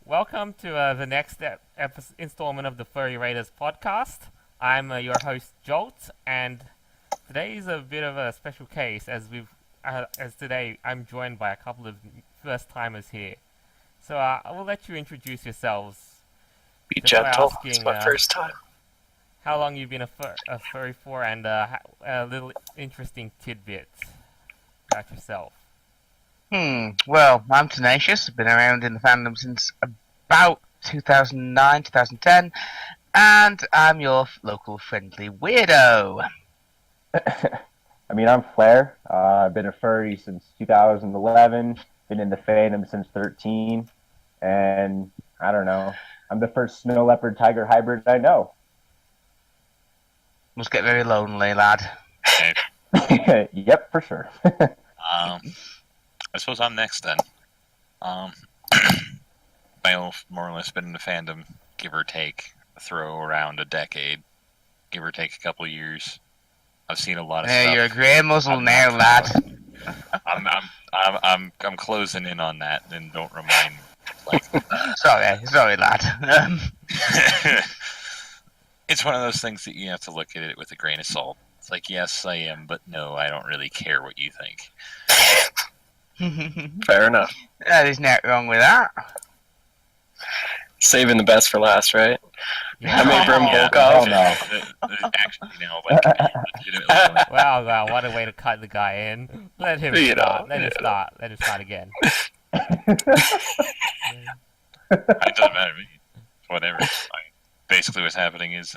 welcome to the next installment of the Furry Raiders podcast. I'm your host Jolt, and today is a bit of a special case as today I'm joined by a couple of first timers here. So I will let you introduce yourselves. Be just by gentle. asking, It's my first time. How long you've been a furry for, and a little interesting tidbit about yourself. Well, I'm Tenacious. I've been around in the fandom since about 2009, 2010, and I'm your local friendly weirdo. I mean, I'm Flair. I've been a furry since 2011, been in the fandom since 13, and I don't know. I'm the first snow leopard tiger hybrid I know. Must get very lonely, lad. Yep, for sure. I suppose I'm next then. I've more or less been in the fandom, give or take, throw around a decade, give or take a couple of years. I've seen a lot of stuff. You're a grey muzzle now, lad. I'm closing in on that, and don't remind me. Sorry, lad. It's one of those things that you have to look at it with a grain of salt. It's like, yes, I am, but no, I don't really care what you think. Fair enough. There's nothing wrong with that. Saving the best for last, right? Yeah. I'm Abram Oh, Volkov. no. Actually, no, but legitimately. Well, what a way to cut the guy in. Let him start. Let him start again. It doesn't matter to me. Whatever. Basically, what's happening is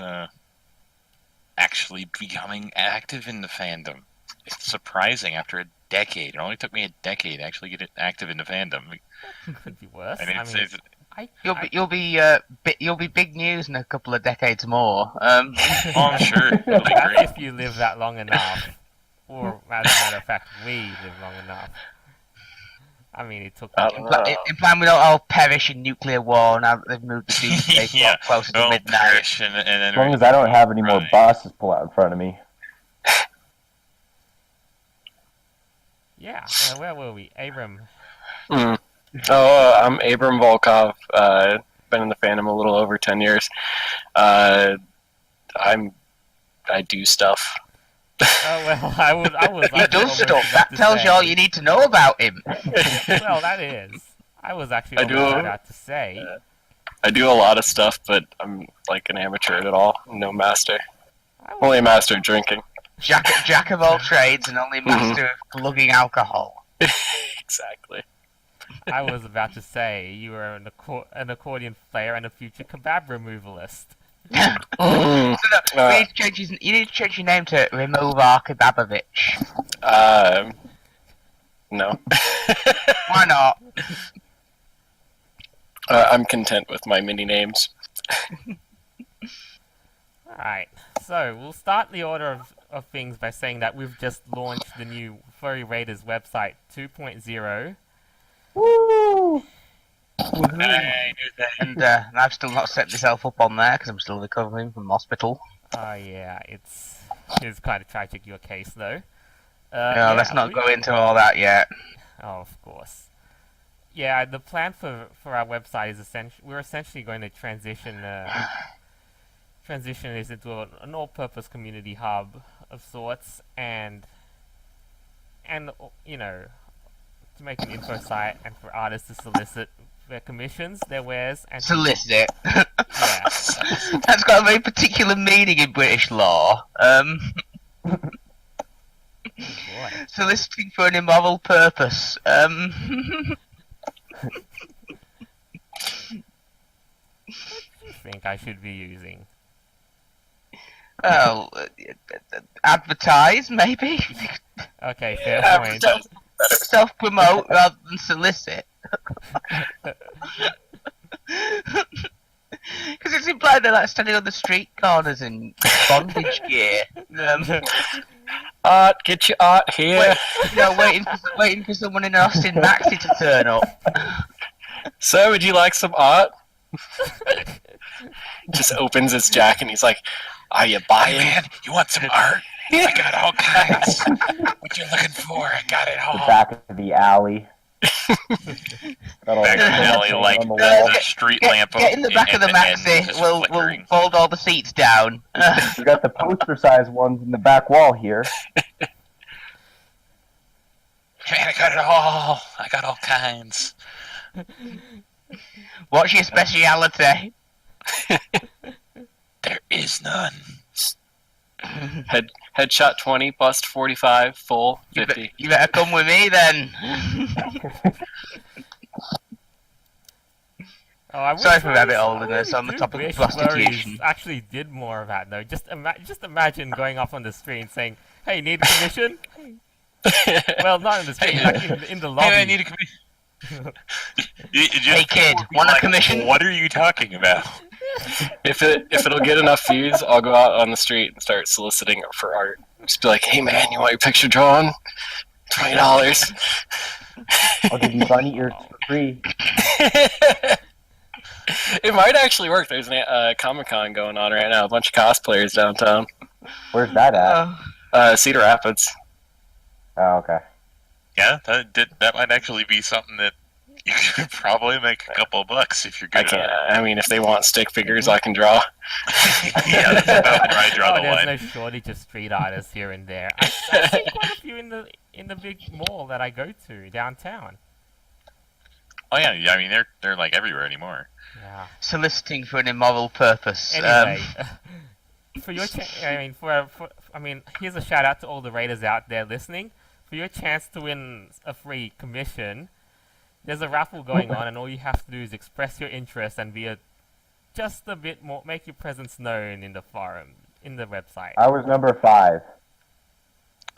actually becoming active in the fandom. It's surprising after a decade. It only took me a decade to actually get active in the fandom. Could be worse. You'll be big news in a couple of decades more. Oh, I'm sure. It'll be That's great. if you live that long enough. Or, as a matter of fact, we live long enough. I mean, it took... Implying we don't all perish in nuclear war now that they've moved the doomsday clock closer to midnight. As long as I don't have any more buses pull out in front of me. Yeah, where were we? Abram. I'm Abram Volkov. Been in the fandom a little over 10 years. I do stuff. Oh, well, I was... He does stuff. That tells you all you need to know about him. Well, that is. I was actually about to say... I do a lot of stuff, but I'm like an amateur at it all. No master. Only a master of drinking. Jack of all trades and only master of glugging alcohol. Exactly. I was about to say you were an accordion player and a future kebab removalist. You need to change your name to Removar Kebabovich. No. Why not? I'm content with my mini names. Alright, so we'll start the order of things by saying that we've just launched the new Furry Raiders website 2.0. Woo! And I've still not set myself up on there because I'm still recovering from hospital. Oh yeah, it's kind of tragic, your case though. Let's not go into all that yet. Oh, of course. Yeah, the plan for our website is we're essentially going to transition this into an all-purpose community hub of sorts, and you know, to make an info site and for artists to solicit their commissions, their wares, and solicit. Yeah. That's got a very particular meaning in British law. Boy. Soliciting for an immoral purpose. What do you think I should be using? Well, advertise, maybe? Okay, fair point. Self-promote rather than solicit. Because it's implied they're like standing on the street corners in bondage gear. Art, get your art here. Waiting for someone in Austin Maxi to turn up. Sir, would you like some art? Just opens his jacket and he's like, are you buying? Man, you want some art? I got all kinds. What you looking for? I got it all. The back of the alley. Got all Back in the the alley, like on the there's wall. a street Get, lamp get in the back of the end maxi. just We'll flickering. fold all the seats down. We got the poster size ones in the back wall here. Man, I got it all. I got all kinds. What's your speciality? There is none. Headshot 20, bust 45, full You 50. better come with me then. Oh, I wish Sorry for furries- rabbit I holding us really on the do topic of wish prostitution. furries actually did more of that though. Just imagine going up on the street and saying, "Hey, need a commission?" Well, not in the street, like in the lobby. Hey, I need a commission. Hey kid, want a commission? What are you talking about? If it'll get enough views, I'll go out on the street and start soliciting for art. Just be like, hey man, you want your picture drawn? $20. I'll give you bunny ears for free. It might actually work. There's a Comic-Con going on right now. A bunch of cosplayers downtown. Where's that at? Cedar Rapids. Oh, okay. Yeah, that might actually be something that you could probably make a couple of bucks if you're I good can't. at I mean, if they want stick figures, I can draw. it. Yeah, that's about where I draw the There's line. no shortage of street artists here and there. I've seen quite a few in the big mall that I go to downtown. Oh yeah, I mean they're like everywhere anymore. Yeah. Soliciting for an immoral purpose. Anyway, for your I mean, here's a shout out to all the raiders out there listening. For your chance to win a free commission, there's a raffle going on, and all you have to do is express your interest and be just a bit more, make your presence known in the forum, in the website. I was number 5.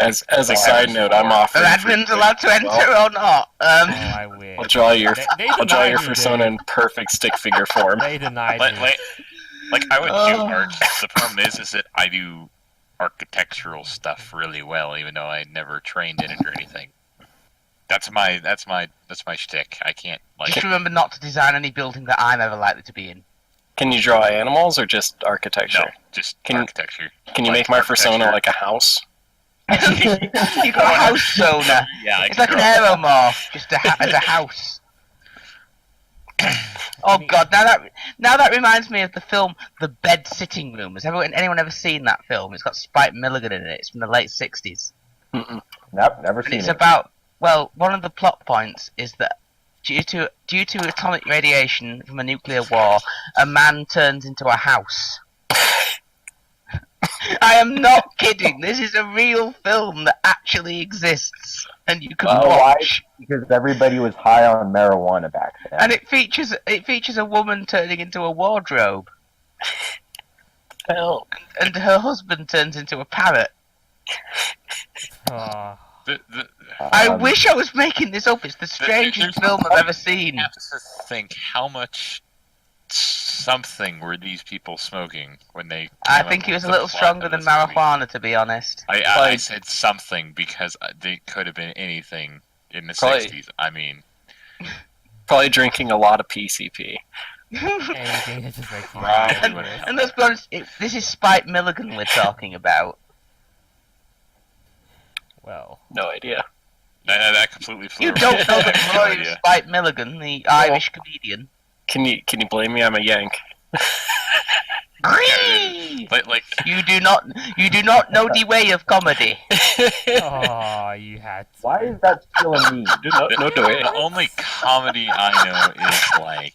As a side note, I'm offering. Are admins allowed to enter or not? Oh, I wish. I'll draw your They I'll draw denied your me, persona dude. in perfect stick figure form. They denied Like, me. like I would do Oh. art. The problem is that I do architectural stuff really well, even though I never trained in it or anything. That's my shtick. I can't like. Just remember not to design any building that I'm ever likely to be in. Can you draw animals or just architecture? No, just architecture. Can you Like make my persona architecture. like a house? You got a house owner. Yeah, It's like an aeromorph, just as a house. Oh god! Now that reminds me of the film The Bed Sitting Room. Has anyone ever seen that film? It's got Spike Milligan in it. It's from the late '60s, Mm-mm. Nope, never and seen it's it. about one of the plot points is that due to atomic radiation from a nuclear war, a man turns into a house. I am not kidding. This is a real film that actually exists, and you can Why? watch. Because everybody was high on marijuana back then. And it features a woman turning into a wardrobe, Hell. and her husband turns into a parrot. Oh, I Um, wish I was making this up. It's the strangest film I've ever seen. I have to think how much something were these people smoking when they. I came think up it was with a the little plot stronger of than this movie. marijuana, to be honest. I said something because they could have been anything in the Probably- 60s. I mean, Probably drinking a lot of PCP. anything that just makes you Right. happy. And let's be honest, this is Spike Milligan we're talking about. Well, No idea. that completely flew You over don't my know head. the I have no glorious idea. Spike Milligan, the Irish comedian. Can you blame me? I'm a Yank. Gree! Like You do not know the way of comedy. oh, you had to. Why is that still a meme? No, do it. the only comedy I know is like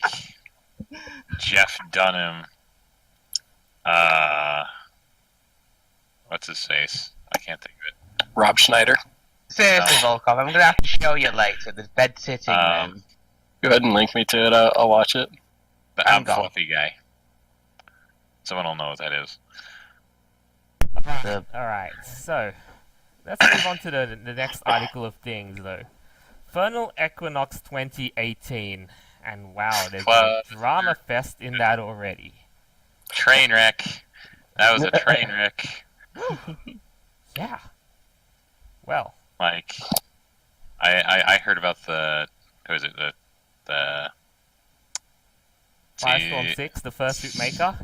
Jeff Dunham. What's his face? I can't think of it. Rob Schneider. Seriously, Volkov, I'm gonna have to show you later. There's bed sitting room. Go ahead and link me to it. I'll watch it. The I'm I'm gone. Fluffy guy. Someone will know what that is. Alright, so let's move on to the next article of things, though. Furnal Equinox 2018. And wow, there's a drama fest in that already. Train wreck. That was a train wreck. Yeah. Well, Like, I heard about the who is it the FirestormSix, the Fursuit maker.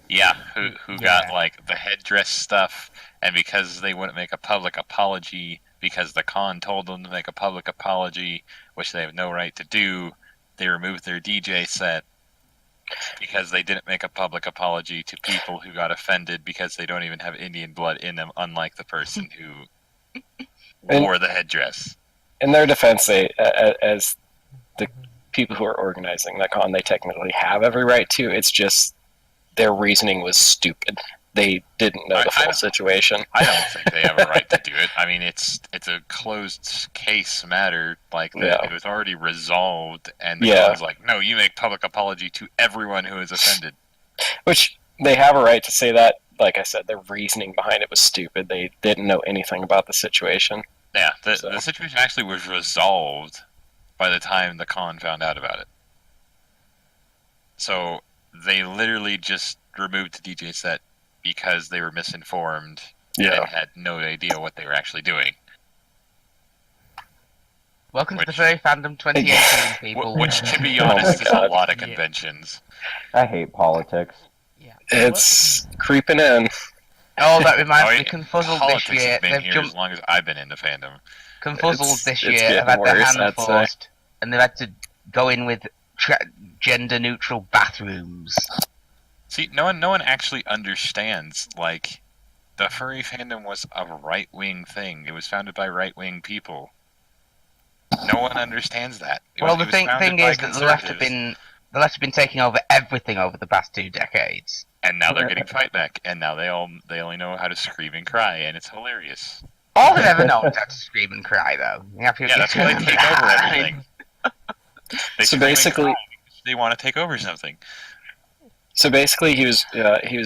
yeah who Yeah. got like the headdress stuff, and because they wouldn't make a public apology because the con told them to make a public apology, which they have no right to do. They removed their DJ set because they didn't make a public apology to people who got offended because they don't even have Indian blood in them, unlike the person who wore the headdress. In their defense, as the people who are organizing the con, they technically have every right to. It's just their reasoning was stupid. They didn't know the full situation. I don't think they have a right to do it. I mean, it's a closed case matter. Like, it was already resolved, and the con's like, no, you make public apology to everyone who is offended. Which, they have a right to say that. Like I said, their reasoning behind it was stupid. They didn't know anything about the situation. Yeah, the situation actually was resolved by the time the con found out about it. So, they literally just removed the DJ set because they were misinformed and had no idea what they were actually doing. Welcome to the Furry Fandom 2018, people. Which, to be honest, is a lot of conventions. I hate politics. Yeah. It's creeping in. Oh, that reminds me, Confuzzled this Politics year, has been they've here jumped... as long as I've been in the fandom. Confuzzled this it's year getting have had their worse, hand I'd say. forced, and they've had to go in with gender-neutral bathrooms. See, no one actually understands, like, the furry fandom was a right-wing thing. It was founded by right-wing people. No one understands that. Well, the thing is that the left have been taking over everything over the past 2 decades. And now they're getting fight back, and now they only know how to scream and cry, and it's hilarious. All they've ever known is how to scream and cry, though. Yeah, that's why they take over everything. So basically, they want to take over something. So basically, he was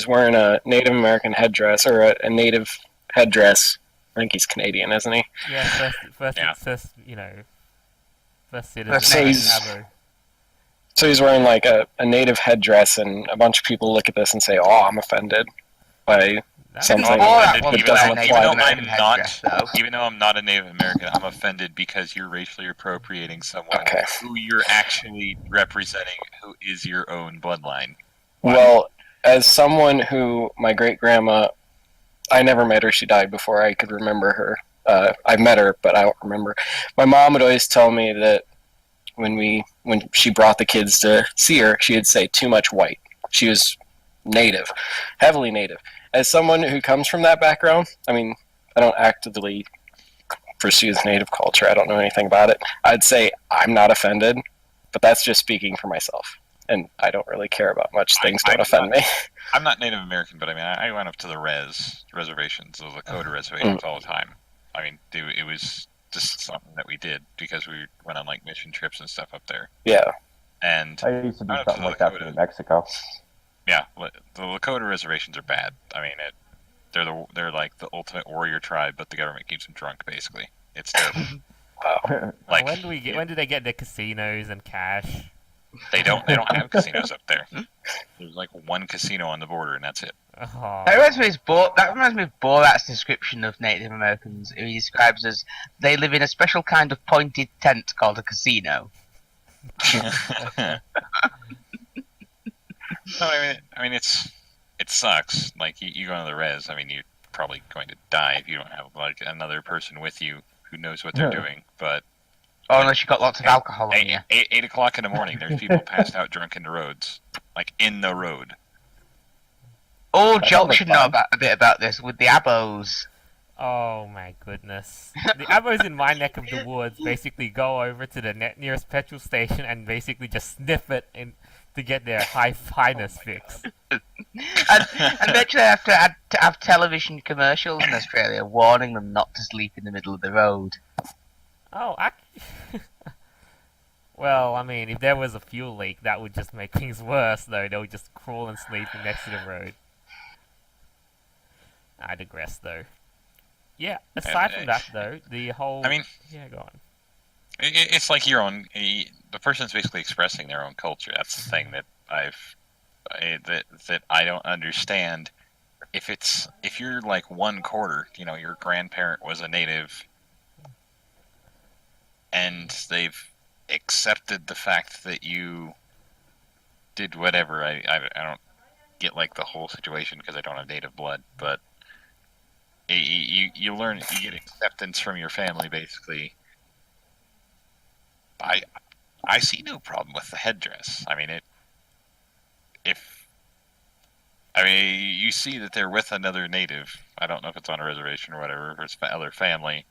wearing a Native American headdress, or a native headdress. I think he's Canadian, isn't he? Yeah, first citizen. So he's wearing like a native headdress, and a bunch of people look at this and say, "Oh, I'm offended by something that doesn't apply to me." Even though I'm not a Native American, I'm offended because you're racially appropriating someone who you're actually representing, who is your own bloodline. Well, as someone who, my great-grandma, I never met her. She died before I could remember her. I met her, but I don't remember. My mom would always tell me that when she brought the kids to see her, she would say, "Too much white." She was native, heavily native. As someone who comes from that background, I mean, I don't actively pursue the native culture. I don't know anything about it. I'd say I'm not offended, but that's just speaking for myself. And I don't really care about much. Things don't offend me. I'm not Native American, but I mean, I went up to the reservations, the Lakota reservations all the time. I mean, it was just something that we did because we went on like mission trips and stuff up there. Yeah. And I used to do something like that in Mexico. Yeah, the Lakota reservations are bad. I mean, they're like the ultimate warrior tribe, but the government keeps them drunk. Basically, it's terrible. Wow. Like, when do they get their casinos and cash? They don't have casinos up there. There's like one casino on the border, and that's it. Oh. That reminds me of Borat's description of Native Americans. He describes as they live in a special kind of pointed tent called a casino. No, I mean, it sucks. Like you go on the res. I mean, you're probably going to die if you don't have like another person with you who knows what they're doing. But unless you got lots of alcohol on you. 8 o'clock in the morning, there's people passed out drunk in the roads, like in the road. Oh, Joel should know a bit about this with the abos. Oh my goodness. The abos in my neck of the woods basically go over to the nearest petrol station and basically just sniff it to get their highness fix. And eventually they have to have television commercials in Australia warning them not to sleep in the middle of the road. Oh, well, I mean, if there was a fuel leak, that would just make things worse, though. They would just crawl and sleep next to the road. I digress, though. Yeah, aside from that, though, the whole... I mean... Yeah, go on. It's like your own... The person's basically expressing their own culture. That's the thing that that I don't understand. If you're like one quarter, your grandparent was a native, and they've accepted the fact that you did whatever. I don't get like the whole situation because I don't have native blood, but You learn, you get acceptance from your family, basically. I see no problem with the headdress. I mean, you see that they're with another native. I don't know if it's on a reservation or whatever, or it's other family,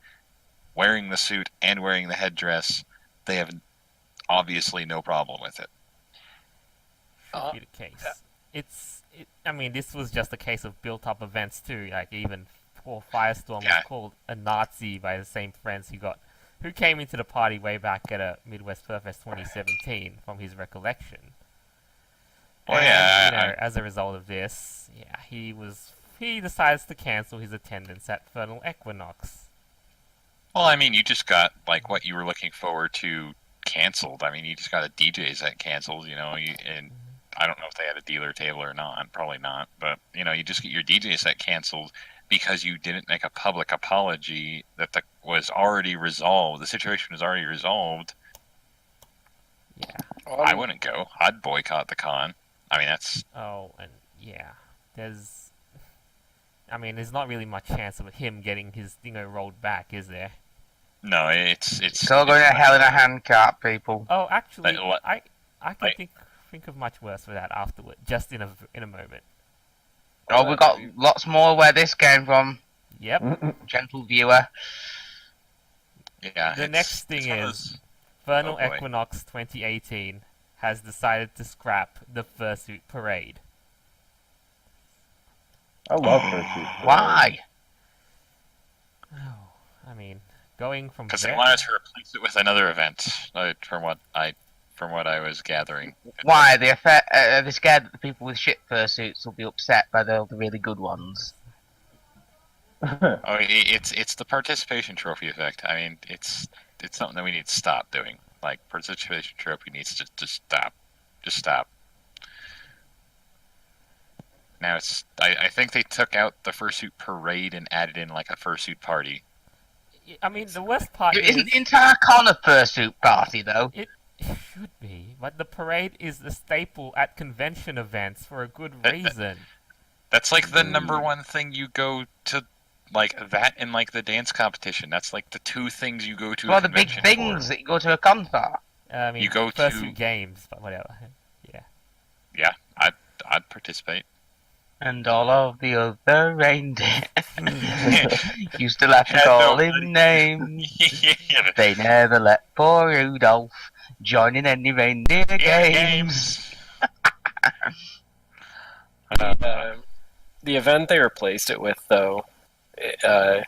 wearing the suit and wearing the headdress. They have obviously no problem with it. Should be the case. I mean, this was just a case of built-up events too. Like even poor Firestorm was called a Nazi by the same friends who came into the party way back at a Midwest Furfest 2017, from his recollection. Well, and, as a result of this, he decides to cancel his attendance at Furnal Equinox. Well, I mean, you just got like what you were looking forward to canceled. I mean, you just got a DJ set canceled, and I don't know if they had a dealer table or not. Probably not. But, you just get your DJ set canceled because you didn't make a public apology that was already resolved. The situation was already resolved. Yeah. I wouldn't go. I'd boycott the con. I mean, that's... Oh, and there's not really much chance of him getting his rolled back, is there? No, it's all going to hell in a handcart, people. Oh, actually, Like, I can think of much worse for that afterward, just in a moment. Oh, we got lots more where this came from, Yep. gentle viewer. Yeah. The next thing is Furnal Equinox 2018 has decided to scrap the Fursuit parade. I love Fursuit. Why? Oh, I mean, going from Because they wanted to replace it with another event, from what I was gathering. Why? They're scared that the people with shit fursuits will be upset by the really good ones. Oh, it's the participation trophy effect. I mean, it's something that we need to stop doing. Like, participation trophy needs to just stop. Just stop. Now I think they took out the Fursuit parade and added in like a Fursuit party. I mean, the worst part Isn't the entire con a fursuit party, though? It should be, but the parade is the staple at convention events for a good reason. That's like the number one thing you go to, like that and like the dance competition. That's like the two things you go to. Well, the big things that you go to a con for. I mean, you go Fursuit to games, but whatever. Yeah, I'd participate. And all of the other reindeer used to laugh and call him names. Yeah. They never let poor Rudolph join in any reindeer games. The event they replaced it with, though, I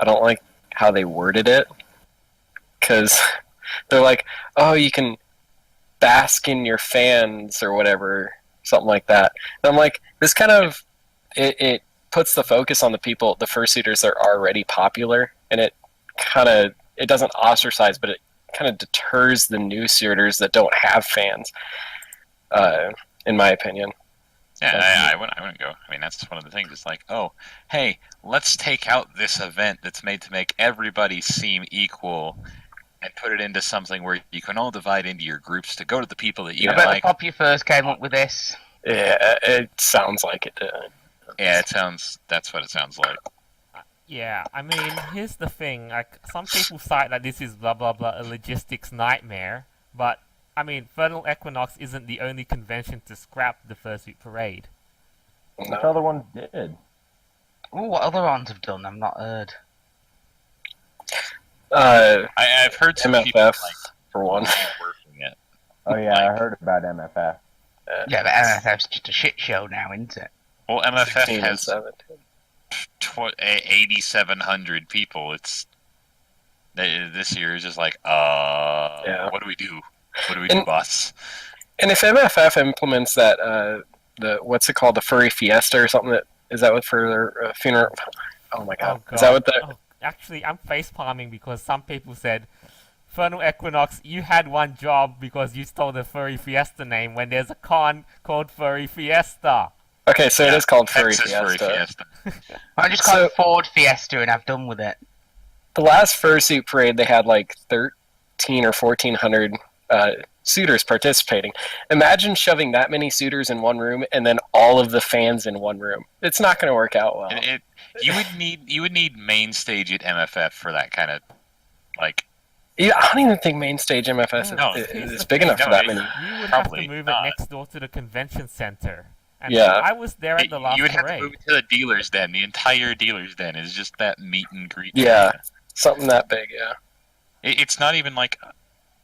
don't like how they worded it. Because they're like, oh, you can bask in your fans or whatever, something like that. And I'm like, this kind of, it puts the focus on the fursuiters that are already popular, and it doesn't ostracize, but it kind of deters the new suitors that don't have fans, in my opinion. Yeah, I wouldn't go. I mean, that's one of the things. It's like, oh, hey, let's take out this event that's made to make everybody seem equal and put it into something where you can all divide into your groups to go to the people that you I bet like. the Poppy first came up with this. Yeah, it sounds like it did. Yeah, that's what it sounds like. Yeah, I mean, here's the thing. Like, some people cite that this is blah blah blah a logistics nightmare, but I mean, Furnal Equinox isn't the only convention to scrap the Fursuit parade. Which other ones did? Ooh, what other ones have done? I've not heard. I've heard some MFF, people like for one. working it. Oh yeah, I heard about MFF. Yeah, but MFF's just a shit show now, isn't it? Well, MFF 16 and has 17. 8,700 people. This year is just like, what do we do? What do we do, boss? And if MFF implements that, what's it called, the Furry Fiesta or something, is that what for funeral? Oh my god. Is that what the... Oh, actually, I'm facepalming because some people said, Furnal Equinox, you had one job because you stole the Furry Fiesta name when there's a con called Furry Fiesta. Okay, so it is called Furry Texas Fiesta. Furry Fiesta. I just call it Ford Fiesta and I've done with it. The last Fursuit parade, they had like 13 or 1,400 suitors participating. Imagine shoving that many suitors in one room and then all of the fans in one room. It's not going to work out well. You would need main stage at MFF for that kind of like. Yeah, I don't even think main stage MFS No, is big enough for that many. You would Probably have to move not. it next door to the convention center. And Yeah. I was there at the last You would have parade. to move it to the dealer's den. The entire dealer's den is just that meet and greet. Yeah, something that big. Yeah. It's not even like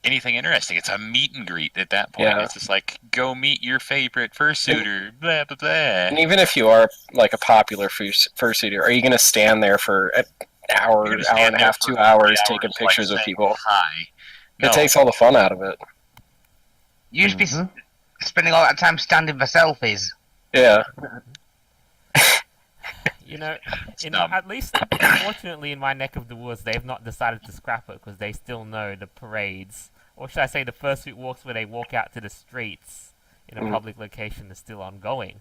anything interesting. It's a meet and greet at that point. Yeah. It's just like, go meet your favorite fursuiter, blah, blah, blah. And even if you are like a popular fursuiter, are you going to stand there for an hour, You're gonna hour stand and a there half, for 2 hours 3 taking hours, pictures like, of saying people? Hi. It takes all the fun out of it. You should be spending all that time standing for selfies. Yeah. You know, dumb. at least, unfortunately, in my neck of the woods, they've not decided to scrap it because they still know the parades, or should I say the fursuit walks where they walk out to the streets in a public location is still ongoing.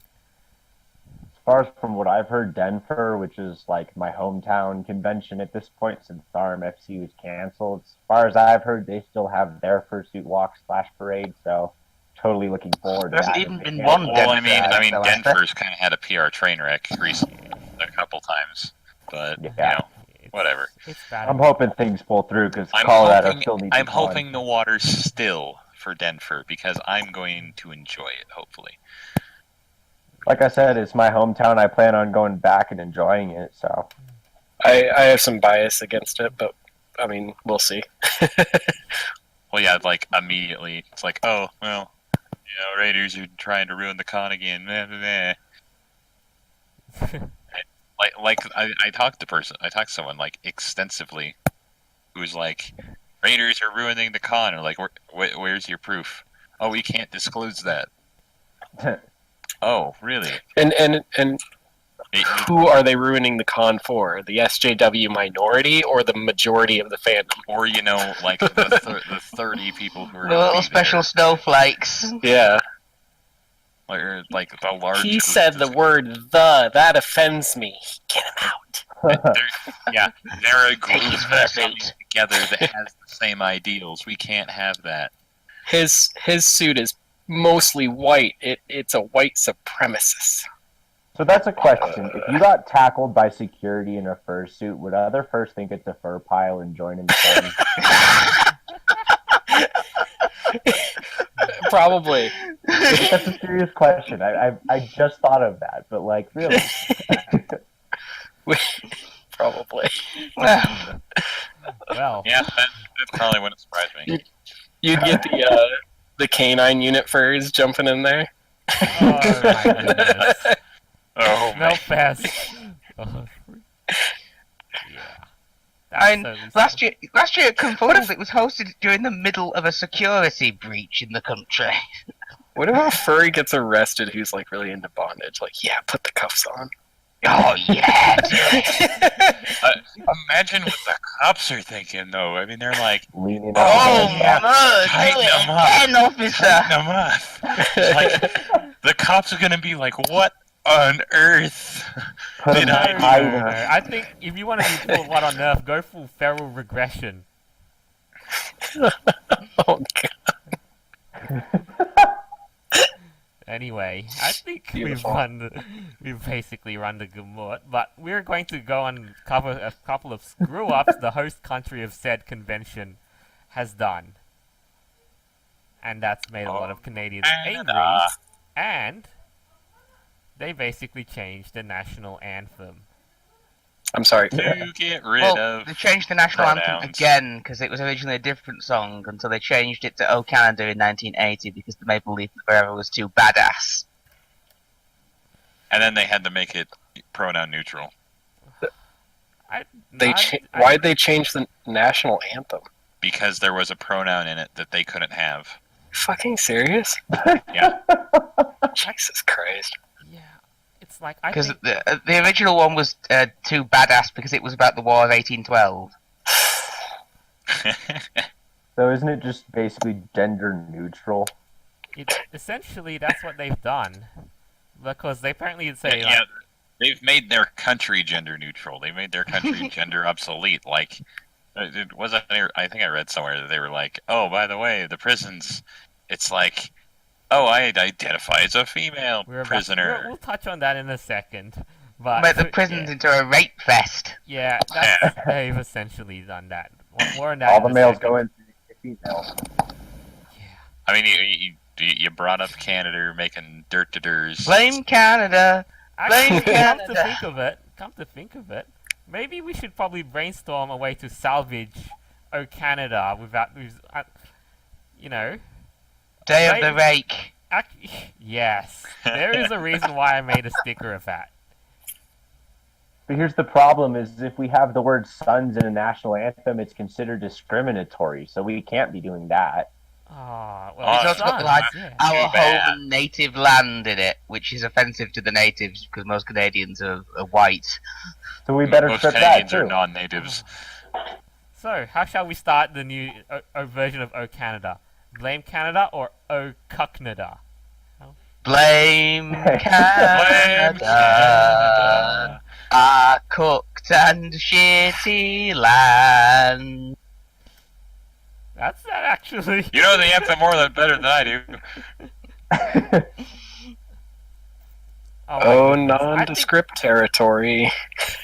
As far as from what I've heard, Denver, which is like my hometown convention at this point since RMFC was canceled, as far as I've heard, they still have their fursuit walk / parade, so totally looking forward to There hasn't that. even if they been cancel one it. Well, I mean, so Denver's kind of had a PR train wreck recently, a couple times, but Yeah. you know, It's, whatever. It's bad. I'm hoping things pull through because I'm Colorado hoping, still needs I'm to fun. hoping the water's still for Denver because I'm going to enjoy it. Hopefully, Like I said, it's my hometown. I plan on going back and enjoying it, so. I have some bias against it, but I mean, we'll see. well, yeah, like immediately it's like, oh well, you know, Raiders are trying to ruin the con again. Meh, meh, meh. I talked to someone like extensively, who was like, Raiders are ruining the con, or like, where's your proof? Oh, we can't disclose that. Oh, really? And It- who are they ruining the con for? The SJW minority or the majority of the fandom? or you know, like the 30 people who are The gonna little be special there. snowflakes. Yeah. Or like the large. He group said the that's- word "the." That offends me. Get him out. They're a group Take his that's Fursuit. coming together that has the same ideals. We can't have that. His suit is mostly white. It's a white supremacist. So that's a question. If you got tackled by security in a fursuit, would other furs think it's a fur pile and join in the fun? Probably. That's a serious question. I just thought of that, but like, really? Probably. Well, Yeah, that probably wouldn't surprise me. You'd get the canine unit furs jumping in there. oh my goodness. Oh Smell man. fest. Oh, yeah. I mean, That's so last year at Conformals, it was hosted during the middle of a security breach in the country. What if a furry gets arrested who's like really into bondage? Like, yeah, put the cuffs on. Oh yeah! Imagine what the cops are thinking, though. I mean, they're like, Leaning Oh over. my Tighten God! them up. An officer. tighten them up. It's like, the cops are gonna be like, what on earth? Put Did him I- No, tighter. I think if you want to be full what on earth, go full feral regression. Oh god. Anyway, I think Beautiful. we've basically run the gamut, but we're going to go and cover a couple of screw-ups the host country of said convention has done. And that's made a lot of Canadians angry. And they basically changed the national anthem. I'm sorry. To get rid Well, of. they changed the national anthem pronouns. again because it was originally a different song until they changed it to "O Canada" in 1980 because the Maple Leaf Forever was too badass. And then they had to make it pronoun neutral. Why'd they change the national anthem? Because there was a pronoun in it that they couldn't have. Fucking serious? Yeah. Jesus Christ. Yeah, it's like I Because think the original one was too badass because it was about the War of 1812. So isn't it just basically gender neutral? essentially that's what they've done, because they apparently say yeah, they've made their country gender neutral. They made their country gender obsolete. Like, I think I read somewhere that they were like, oh, by the way, the prisons, it's like, oh, I identify as a female prisoner. We'll touch on that in a second. But But the prison's into a rape fest. yeah, they've essentially done that. More on that. All the in a males second. go into the female. Yeah. I mean, you brought up Canada making dirt-to-durs. Blame Canada. Actually, Blame come to think of it, maybe we should probably brainstorm a way to salvage "Oh Canada" without, you know. Day of the Rake. Yes, there is a reason why I made a sticker of that. But here's the problem: is if we have the word "sons" in a national anthem, it's considered discriminatory. So we can't be doing that. Oh, Oh, well, It's also got like yeah. our Too bad. home and native land in it, which is offensive to the natives because most Canadians are white. So we better Most strip that Canadians too. are non-natives. So, how shall we start the new version of "Oh Canada"? Blame Canada or "Oh Cucknada"? Blame Blame Canada. Canada. Our cooked and shitty land. That's that actually. You know the anthem more than better than I do. my Oh, goodness. nondescript territory.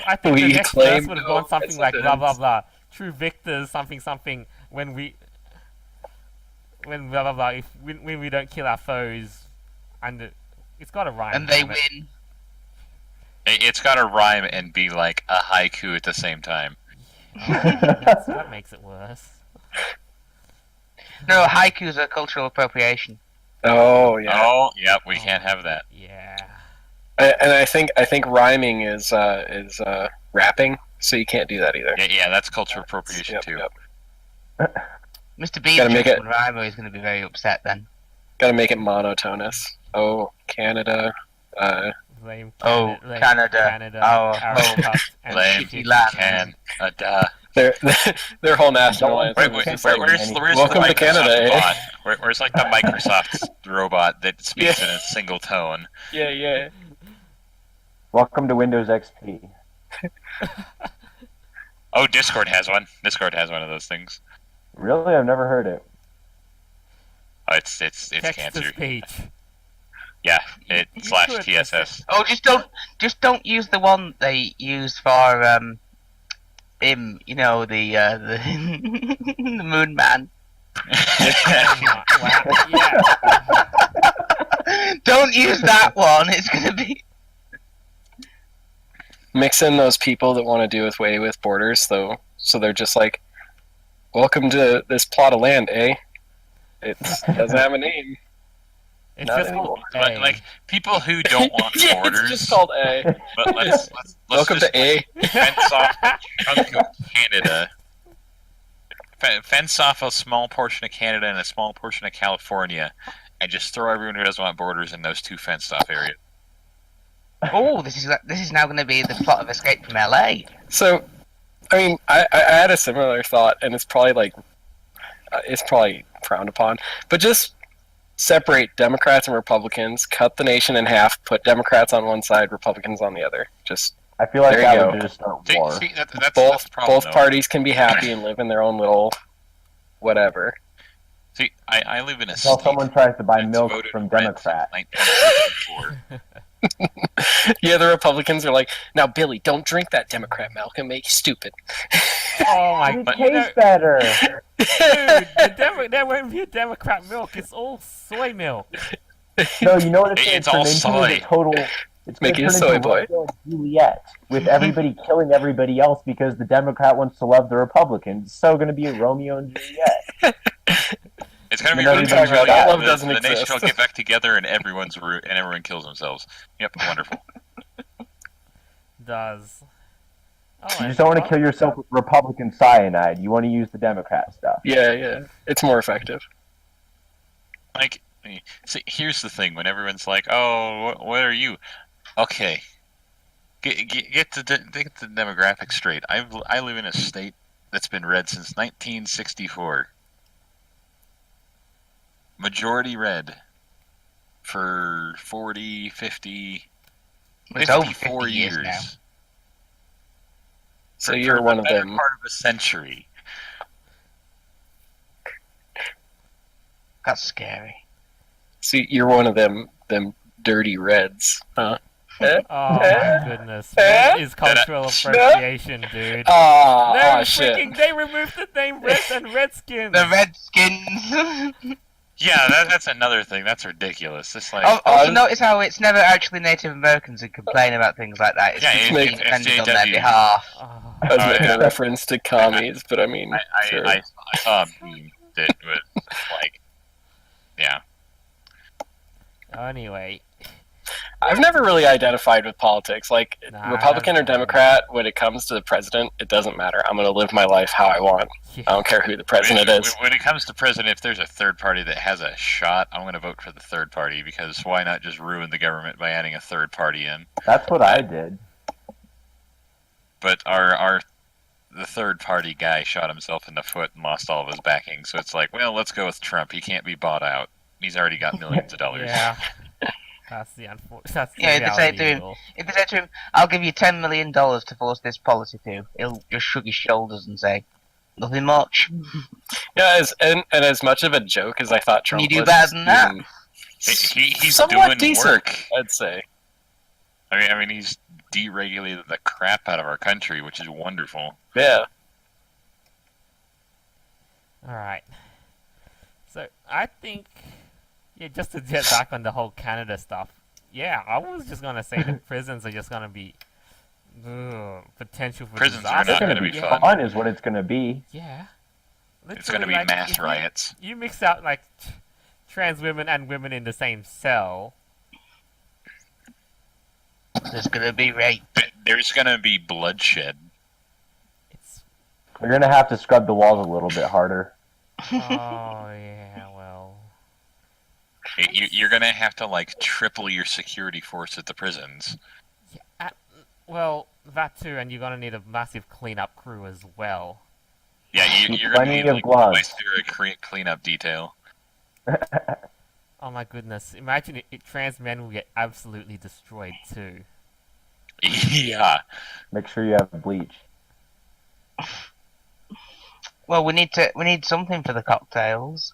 I think the We next claim verse would have gone no something like blah blah precedence. blah. True victors, something when blah blah blah. If when we don't kill our foes, and it's got a rhyme. And they damn it. win. It's got to rhyme and be like a haiku at the same time. That makes it worse. No, haikus are cultural appropriation. Oh yeah. Oh, yep, we can't have that. Yeah. And I think rhyming is rapping, so you can't do that either. Yeah, that's cultural appropriation Yep, too. yep. Mr. Bean's Gotta make it- Rhymer is going to be very upset then. Gotta make it monotonous. Oh, Canada. Blame Oh, blame Canada, our home. pups and Blame shitty land. Canada. Their whole national Don't- anthem Wait, is where's just like, the Welcome to Microsoft Canada, eh? bot? Where's like the Microsoft robot that speaks Yeah. in a single tone? Yeah. Welcome to Windows XP. Oh, Discord has one. Discord has one of those things. Really, I've never heard it. Oh, it's Text to cancer. speech. Yeah, it You slash could TSS. Oh, just don't use the one they use for him. You know the the Moon Man. Wow. Yeah. Don't use that one. It's gonna be. Mix in those people that want to do away with borders, though. So they're just like, welcome to this plot of land, eh? It doesn't have a name. It's Not just anymore. A. Like people who don't want Yeah, borders. it's just called A. But let's Welcome just to A. fence off a chunk of Canada. Fence off a small portion of Canada and a small portion of California, and just throw everyone who doesn't want borders in those two fenced off areas. Oh, this is now going to be the plot of Escape from LA. So, I mean, I had a similar thought, and it's probably frowned upon, but just separate Democrats and Republicans, cut the nation in half, put Democrats on one side, Republicans on the other. Just I feel like There you that go. would just start See, war. that's both the problem, both though. parties can be happy and live in their own little whatever. See, I live in a Until state someone tries to buy that's milk voted from red Democrat. since 1964. Yeah, the Republicans are like, now Billy, don't drink that Democrat milk and make you stupid. Oh my It god. tastes better. Dude, there won't be a Democrat milk. It's all soy milk. No, you know what It's gonna all turn into? soy. Is a total. It's Make gonna it a turn soy into boy. Romeo and Juliet, with everybody killing everybody else because the Democrat wants to love the Republicans. It's so going to be a Romeo and Juliet. It's gonna be No, really you're talking about Juliet. that love The doesn't nation exist. will get back together and everyone kills themselves. Yep, wonderful. Does. Oh, You just don't want to kill yourself with Republican cyanide. You want to use the Democrat stuff. Yeah, it's more effective. Like, see, here's the thing: when everyone's like, "Oh, what are you?" Okay, get the demographics straight. I live in a state that's been red since 1964. Majority red for 40, 50, It's over 54 50 years years. now. So For you're the one of better them. part of a century. That's scary. See, you're one of them dirty reds, huh? Oh my goodness. Red is cultural appropriation, dude. Oh shit. They removed the name Reds and Redskins. The Redskins. Yeah, that's another thing. That's ridiculous. It's like, Also, notice how it's never actually Native Americans who complain about things like that. It's Yeah, just it's being defended on their SJW. behalf. Oh, I was Oh, making yeah. a reference to commies, but I mean, sure. I saw a meme that was like, yeah. anyway. I've never really identified with politics. Like, Nah, Republican or that's- Democrat, when it comes to the president, it doesn't matter. I'm going to live my life how I want. Yeah. I don't care who the president is. When it comes to president, if there's a third party that has a shot, I'm going to vote for the third party, because why not just ruin the government by adding a third party in? That's what I did. But the third party guy shot himself in the foot and lost all of his backing, so it's like, well, let's go with Trump. He can't be bought out. He's already got millions of dollars. Yeah. That's the unfortunate. That's the Yeah, they say reality to him- of it all. If they said to him, "I'll give you $10 million to force this policy through," he'll just shrug his shoulders and say, "Nothing much." Yeah, and as much of a joke as I thought Trump you do was, better than that? He's somewhat doing decent, work. I'd say. I mean, he's deregulated the crap out of our country, which is wonderful. Yeah. Alright. So, I think... Yeah, just to get back on the whole Canada stuff. Yeah, I was just gonna say that prisons are just gonna be... potential for Prisons are disaster. not It's gonna be Yeah. fun. Is what it's gonna be. Yeah. It's going to be Literally, like, mass if riots. You mix out, like, trans women and women in the same cell. There's gonna be rape. There's going to be bloodshed. It's... We're gonna have to scrub the walls a little bit harder. Oh, yeah, well... You're going to have to, like, triple your security force at the prisons. Yeah, well, that too, and you're gonna need a massive cleanup crew as well. Yeah, you're going to Plenty need, of like, gloves. a cleanup detail. Oh my goodness, imagine it trans men will get absolutely destroyed too. Yeah. Make sure you have bleach. Well, we need something for the cocktails.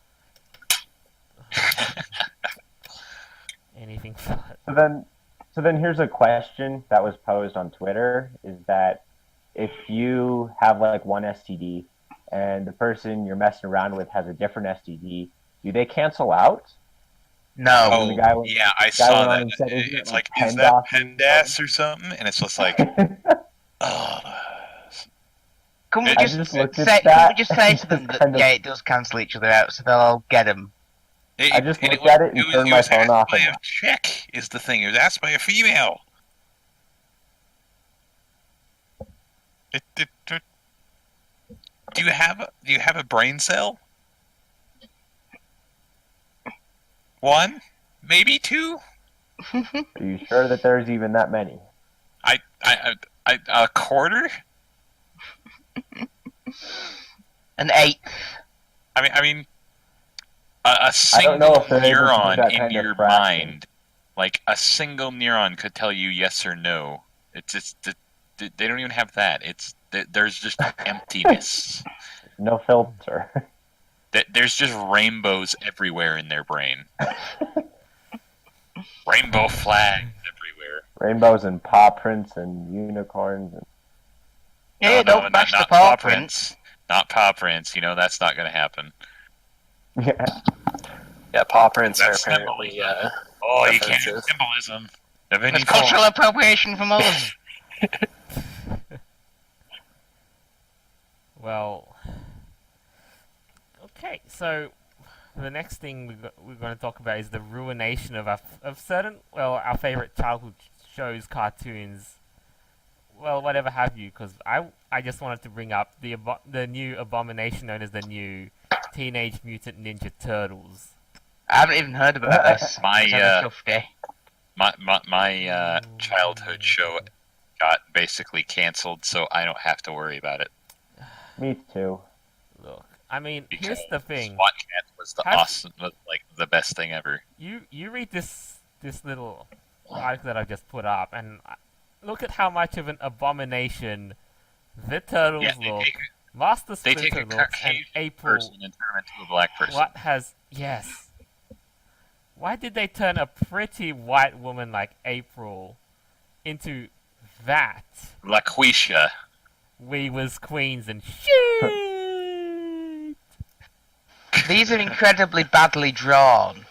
Anything for it. So then here's a question that was posed on Twitter, is that if you have like one STD and the person you're messing around with has a different STD, do they cancel out? No. Oh, the guy went- yeah, I guy saw went on that. and said, "Isn't it It's like like, is PEMDAS that or PEMDAS or something? And it's just like, oh. Can we I just, just looked at say, can that. we just say to them It's that kind of- yeah, it does cancel each other out, so they'll all get them. I just looked at it and turned my phone off By and a left. chick is the thing. It was asked by a female. Do you have a brain cell? One, maybe two. Are you sure that there's even that many? A quarter. An 8. I mean, a I don't single know if they're able to do neuron that in kind of your fraction. mind, like a single neuron, could tell you yes or no. It's just they don't even have that. There's just emptiness. No filter. There's just rainbows everywhere in their brain. Rainbow flags everywhere. Rainbows and paw prints and unicorns. And... Yeah, No, don't bash the not paw prints. Not paw prints. You know that's not going to happen. Yeah. Yeah, paw prints are That's apparently, Oh, you can't offensive. have symbolism of any That's form. cultural appropriation from us. Well, okay. So the next thing we're going to talk about is the ruination of our favorite childhood shows, cartoons, well, whatever have you. Because I just wanted to bring up the new abomination known as the new Teenage Mutant Ninja Turtles. I haven't even heard about this. My, It's on a tough day. My childhood show got basically canceled, so I don't have to worry about it. Me too. Look, I mean, Because here's the thing. SWAT Cat was the best thing ever. You read this little article that I just put up, and look at how much of an abomination the turtles Yeah, look Master They take Splinter a looks and Caucasian April. person and turn him into a black person. What has yes? Why did they turn a pretty white woman like April into that? LaQuisha. We was queens and shit. These are incredibly badly drawn.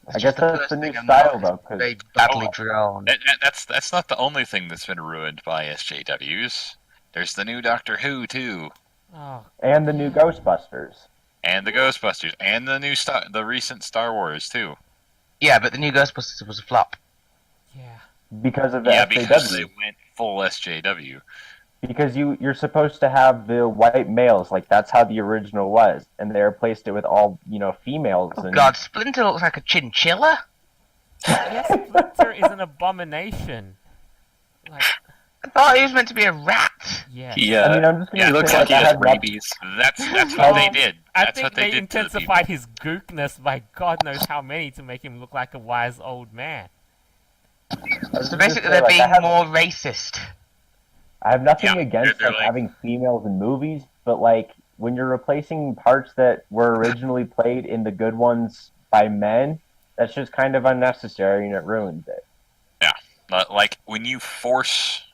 I guess that's first the new thing I've style, noticed. though, 'cause- Very badly Oh. drawn. That's not the only thing that's been ruined by SJWs. There's the new Doctor Who too, Oh, and the new Ghostbusters. and the Ghostbusters, and the recent Star Wars too. Yeah, but the new Ghostbusters was a flop. yeah. Because of the Yeah, SJW. because they went full SJW. Because you're supposed to have the white males, like that's how the original was, and they replaced it with all females. Oh and god, Splinter looks like a chinchilla. Yes, Splinter is an abomination. Like, I thought he was meant to be a rat. yeah. He, I mean, I'm just gonna yeah, he looks say, like he I has had not- rabies. That's what they did. I That's think what they they did to the people. intensified his gookness by God knows how many to make him look like a wise old man. I was So just basically, gonna they're say, being I have, more racist. I have nothing Yeah, against they're like, like- having females in movies, but like when you're replacing parts that were originally played in the good ones by men, that's just kind of unnecessary and it ruins it. Like when you force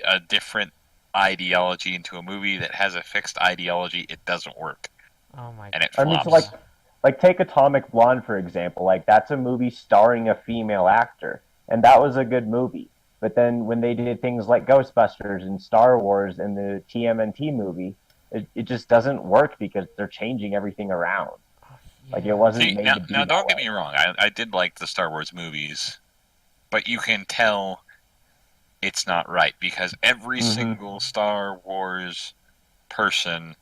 a different ideology into a movie that has a fixed ideology, it doesn't work, Oh my and it I flops. mean, so like take Atomic Blonde for example. Like that's a movie starring a female actor, and that was a good movie. But then when they did things like Ghostbusters and Star Wars and the TMNT movie, it just doesn't work because they're changing everything around. Like it wasn't See, made now, to be now that don't get way. me wrong. I did like the Star Wars movies, but you can tell it's not right because every Mhm. single Star Wars person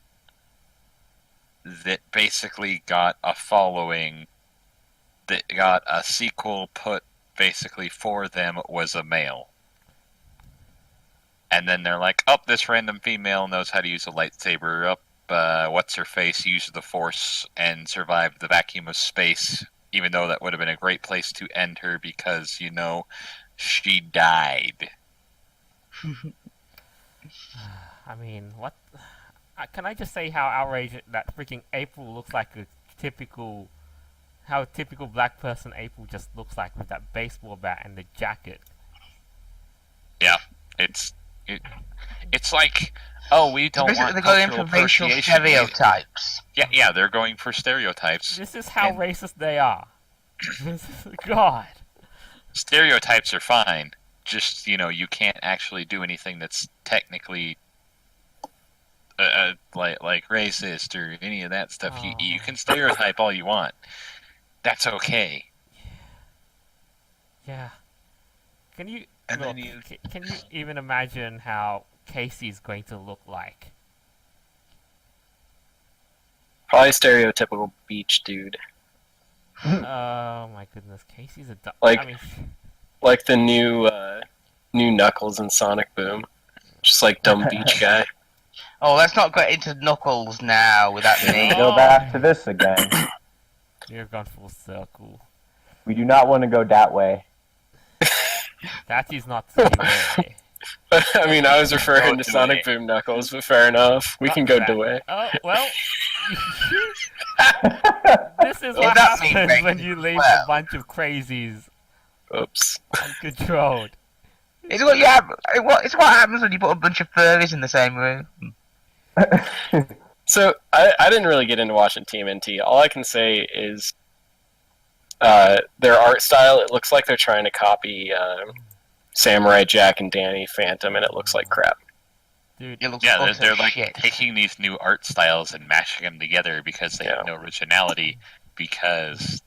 that basically got a following, that got a sequel put basically for them, was a male. And then they're like, oh, this random female knows how to use a lightsaber. Up, what's her face used the Force and survived the vacuum of space, even though that would have been a great place to end her because, she died. I mean, what? Can I just say how outrageous that freaking April looks like how a typical black person April just looks like with that baseball bat and the jacket. It's like, oh, we don't Basically, want they're going cultural for racial appreciation. stereotypes. Yeah, they're going for stereotypes. This is how And- racist they are. God. Stereotypes are fine. Just, you can't actually do anything that's technically like racist or any of that stuff. You can stereotype all you want. That's okay. Yeah. Can you And then can you even imagine how Casey's going to look like? Probably stereotypical beach dude. Oh my goodness, Casey's a Like- I mean, Like the new Knuckles in Sonic Boom. Just like dumb beach guy. Oh, let's not get into Knuckles now with that We name. go back to this again. you've gone full circle. We do not want to go that way. That is not the way. I mean, I was referring to Go Sonic Dwayne. Boom Knuckles, but fair enough. We can go Not Dwayne. Oh well. This is Well, what that means happens when racist you as leave well. a bunch of crazies Oops. uncontrolled. It's what happens when you put a bunch of furries in the same room. So I didn't really get into watching TMNT. All I can say is their art style. It looks like they're trying to copy Samurai Jack and Danny Phantom, and it looks like crap. Dude, It looks Yeah, utter they're like shit. taking these new art styles and mashing them together because they have no originality, because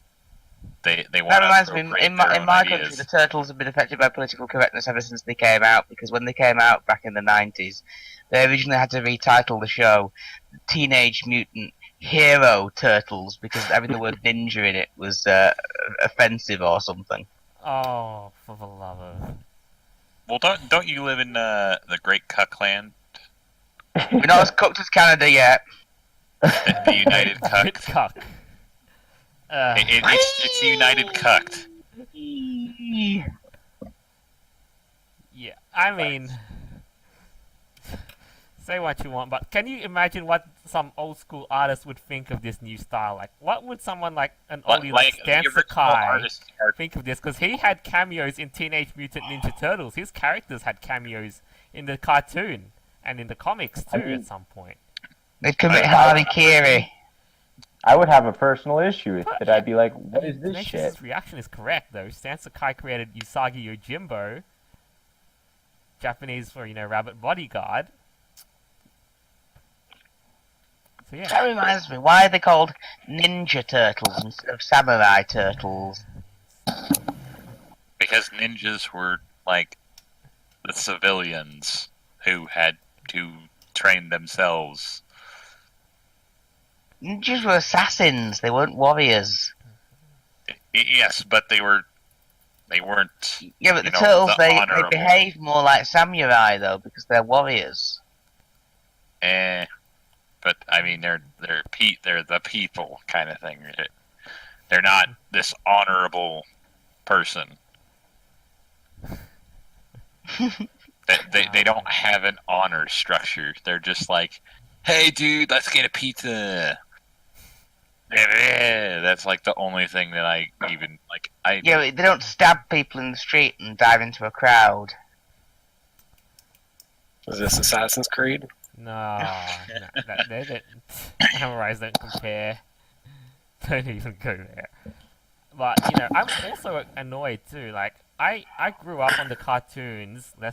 they want That to reminds me, appropriate in my their own country, ideas. the Turtles have been affected by political correctness ever since they came out, because when they came out back in the 90s, they originally had to retitle the show Teenage Mutant Hero Turtles, because having the word ninja in it was offensive or something. oh, for the love of... Well, don't you live in the Great Cuckland, We're not as cooked as Canada yet. the United Cuck? Bit cuck. It's the United Cucked. Yeah. I mean, say what you want, but can you imagine what some old school artists would think of this new style? Like, what would someone like an oldie like Stan the original Sakai artists are think of this? Because he had cameos in Teenage Mutant Ninja Turtles. His characters had cameos in the cartoon and in the comics too at some point. They'd commit Harikiri. I would have a personal issue with it. I'd be like, what is this shit? Tenacious' reaction is correct though. Stan Sakai created Usagi Yojimbo, Japanese for rabbit bodyguard. So yeah. That reminds me, why are they called Ninja Turtles instead of Samurai Turtles? because ninjas were like the civilians who had to train themselves. Ninjas were assassins, they weren't warriors. Yes, but they weren't. Yeah, but the turtles, they honorable. behave more like samurai, though, because they're warriors. But I mean, they're the people kind of thing. They're not this honorable person. They don't have an honor structure. They're just like, hey, dude, let's get a pizza. That's like the only thing that I even like. Yeah, but they don't stab people in the street and dive into a crowd. Is this Assassin's Creed? No, Samurais don't compare. Don't even go there. But I'm also annoyed too. Like I grew up on the cartoons. I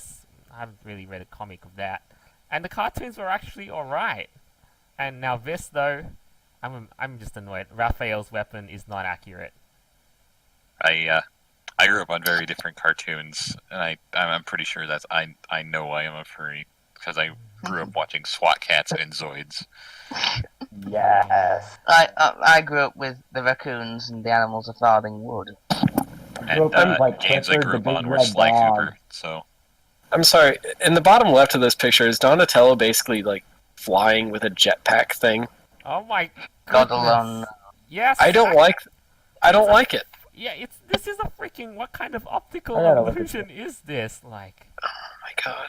haven't really read a comic of that, and the cartoons were actually alright. And now this though, I'm just annoyed. Raphael's weapon is not accurate. I grew up on very different cartoons, and I'm pretty sure that's I know I am a furry because I grew up watching SWAT Cats and Zoids. Yes. I grew up with the raccoons and the animals of Farthing Wood. And games I grew up on were Sly Cooper. So I'm sorry. In the bottom left of this picture, is Donatello basically like flying with a jetpack thing? Oh my God goodness. alone. Yes. I don't like it. Yeah, this is a freaking. What kind of optical I gotta look at illusion is this? Like. Oh my god.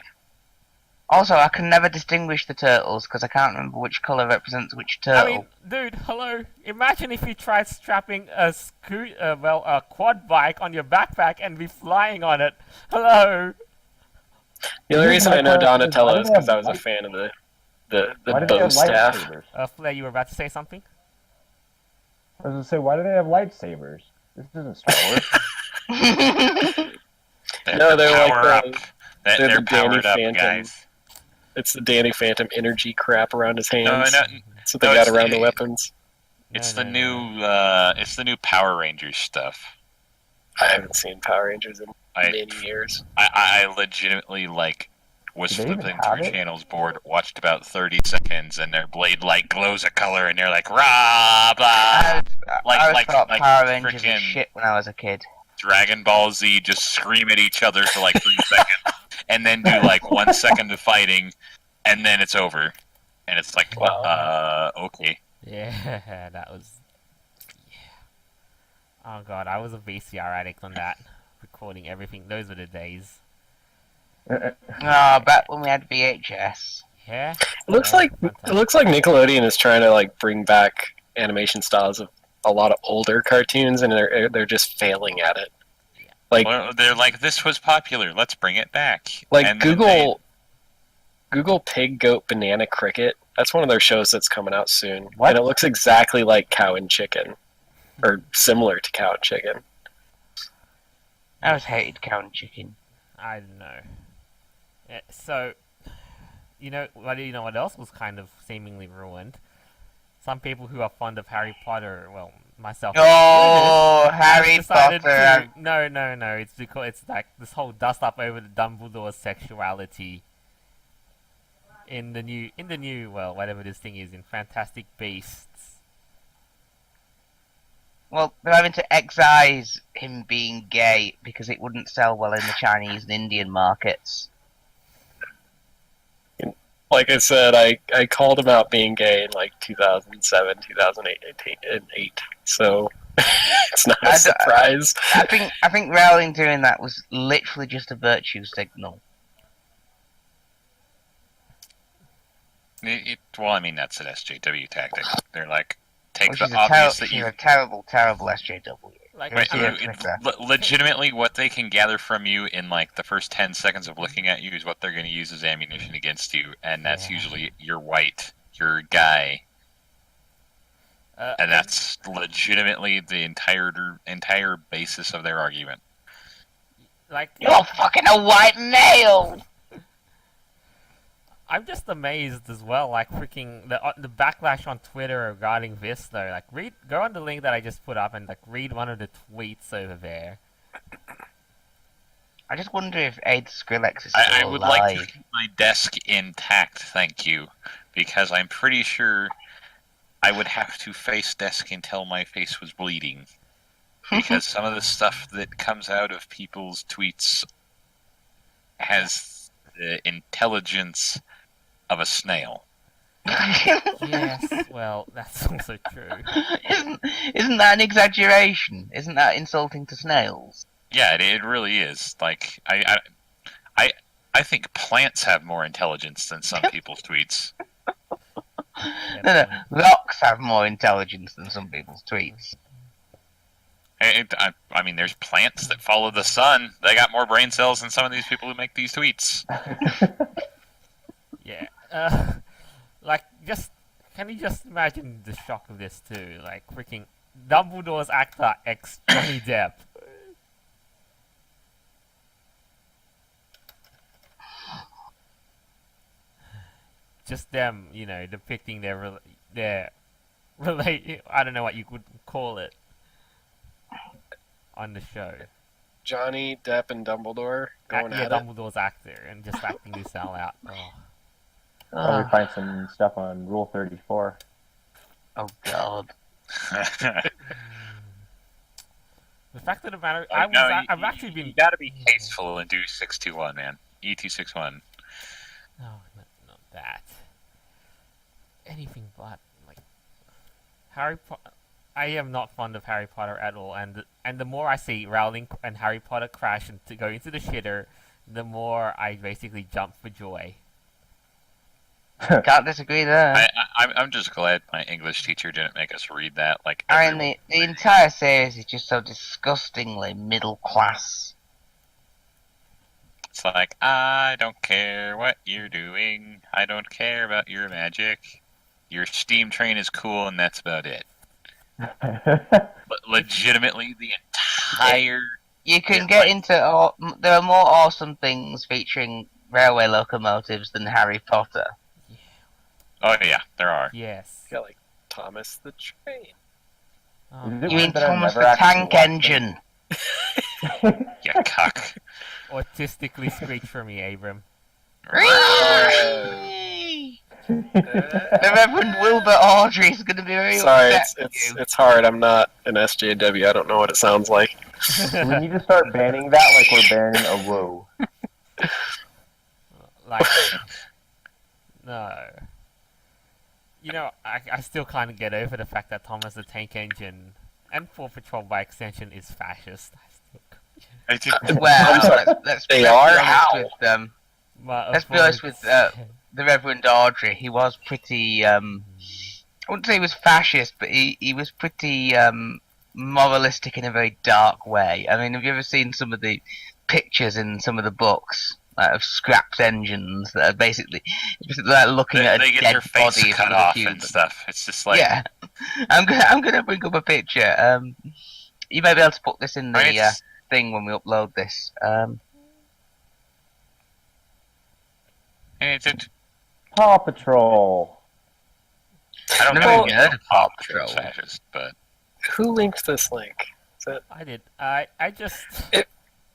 Also, I can never distinguish the turtles because I can't remember which colour represents which turtle. I mean, dude, hello. Imagine if you tried strapping a quad bike on your backpack and be flying on it. Hello. The only reason I know Donatello is because I was a light- fan of the Why do they bow have staff. lightsabers? Flair, you were about to say something? I was gonna say, why do they have lightsabers? This isn't Star Wars. No, they're like power up. They're the Danny powered up Phantom. guys. It's the Danny Phantom energy crap around his hands. No, That's what they got it's around the weapons. It's No, the no, new it's the new Power Rangers stuff. I haven't seen Power Rangers in I many years. I legitimately was Do they even flipping have through it? channels bored, watched about 30 seconds, and their blade light glows a color, and they're like, rah, blah. I always like thought Power Rangers frickin' was shit when I was a kid. Dragon Ball Z, just scream at each other for like 3 seconds, and then do like 1 second of fighting, and then it's over. And it's like, okay. Yeah, that was. Yeah. Oh god, I was a VCR addict on that. Recording everything. Those were the days. Oh, back when we had VHS. Yeah. It looks like Nickelodeon is trying to like bring back animation styles of a lot of older cartoons, and they're just failing at it. Like Well, they're like, this was popular, let's bring it back. like And then Google Pig Goat Banana Cricket. That's one of their shows that's coming out soon, What? and it looks exactly like Cow and Chicken, or similar to Cow and Chicken. I always hated Cow and Chicken. I don't know. Yeah, so, you know what else was kind of seemingly ruined? Some people who are fond of Harry Potter, well, myself. Oh, included, Harry have decided Potter. No. It's because it's like this whole dust up over the Dumbledore's sexuality in the new well, whatever this thing is in Fantastic Beasts. Well, they're having to excise him being gay because it wouldn't sell well in the Chinese and Indian markets. Like I said, I called him out being gay in like 2007, 2008, so it's not a surprise. I think Rowling doing that was literally just a virtue signal. Well, I mean, that's an SJW tactic. They're like, take Which the is obvious that she's you. a terrible, terrible SJW. Like, Wait, Yeah, legitimately, what they can gather from you in like the first 10 seconds of looking at you is what they're going to use as ammunition against you, and that's Yeah. usually you're white, you're a guy, and that's legitimately the entire basis of their argument. like, You're fucking a white male! I'm just amazed as well. Like, freaking the backlash on Twitter regarding this though. Like, go on the link that I just put up and like read one of the tweets over there. I just wonder if Aid Skrillex is still I would alive. like to keep my desk intact, thank you, because I'm pretty sure I would have to face desk until my face was bleeding. Because some of the stuff that comes out of people's tweets has the intelligence of a snail. Yes, well, that's also true. Isn't that an exaggeration? Isn't that insulting to snails? Yeah, it really is. Like I think plants have more intelligence than some people's tweets. No, rocks have more intelligence than some people's tweets. I mean, there's plants that follow the sun. They got more brain cells than some of these people who make these tweets. Yeah. Like, can you just imagine the shock of this too? Like, freaking Dumbledore's actor ex Johnny Depp. Just them, depicting their relate. I don't know what you could call it on the show. Johnny Depp and Dumbledore going Yeah, at it. Dumbledore's actor and just acting this all out. Oh. Probably find some stuff on Rule 34. Oh god. The fact of the matter, I've actually been. You gotta be tasteful and do 621, man. ET61. No, not that. Anything but like Harry Potter. I am not fond of Harry Potter at all, and the more I see Rowling and Harry Potter crash and to go into the shitter, the more I basically jump for joy. Can't disagree there. I'm just glad my English teacher didn't make us read that. Like, I mean, the entire series is just so disgustingly middle class. It's like, I don't care what you're doing. I don't care about your magic. Your steam train is cool, and that's about it. But legitimately, the entire... You can get into... there are more awesome things featuring railway locomotives than Harry Potter. Oh, yeah, there are. Yes. Got like Thomas the Train. Oh, Is it You mean that I've Thomas never the actually Tank watched Engine? You cuck. autistically screech for me, Abram. The Reverend Wilbur Audrey is going to be very Sorry, upset with you. it's hard. I'm not an SJW. I don't know what it sounds like. We need to start banning that like we're banning a woo. Like, no. I still can't get over the fact that Thomas the Tank Engine and Paw Patrol by extension is fascist. I just, Well, sorry. let's They be are? honest How? with them. My Let's be honest with opponents- the Reverend Audrey. He was pretty. I wouldn't say he was fascist, but he was pretty moralistic in a very dark way. I mean, have you ever seen some of the pictures in some of the books of scrapped engines that are basically like looking at a they get dead their face body of cut another off human. and stuff. It's just like... Yeah, I'm gonna bring up a picture. You may be able to put this in the Right. thing when we upload this. It's Paw Patrol. I don't Never know. even heard of Paw It's Patrol. fascist, but Who linked this link? I did. I just.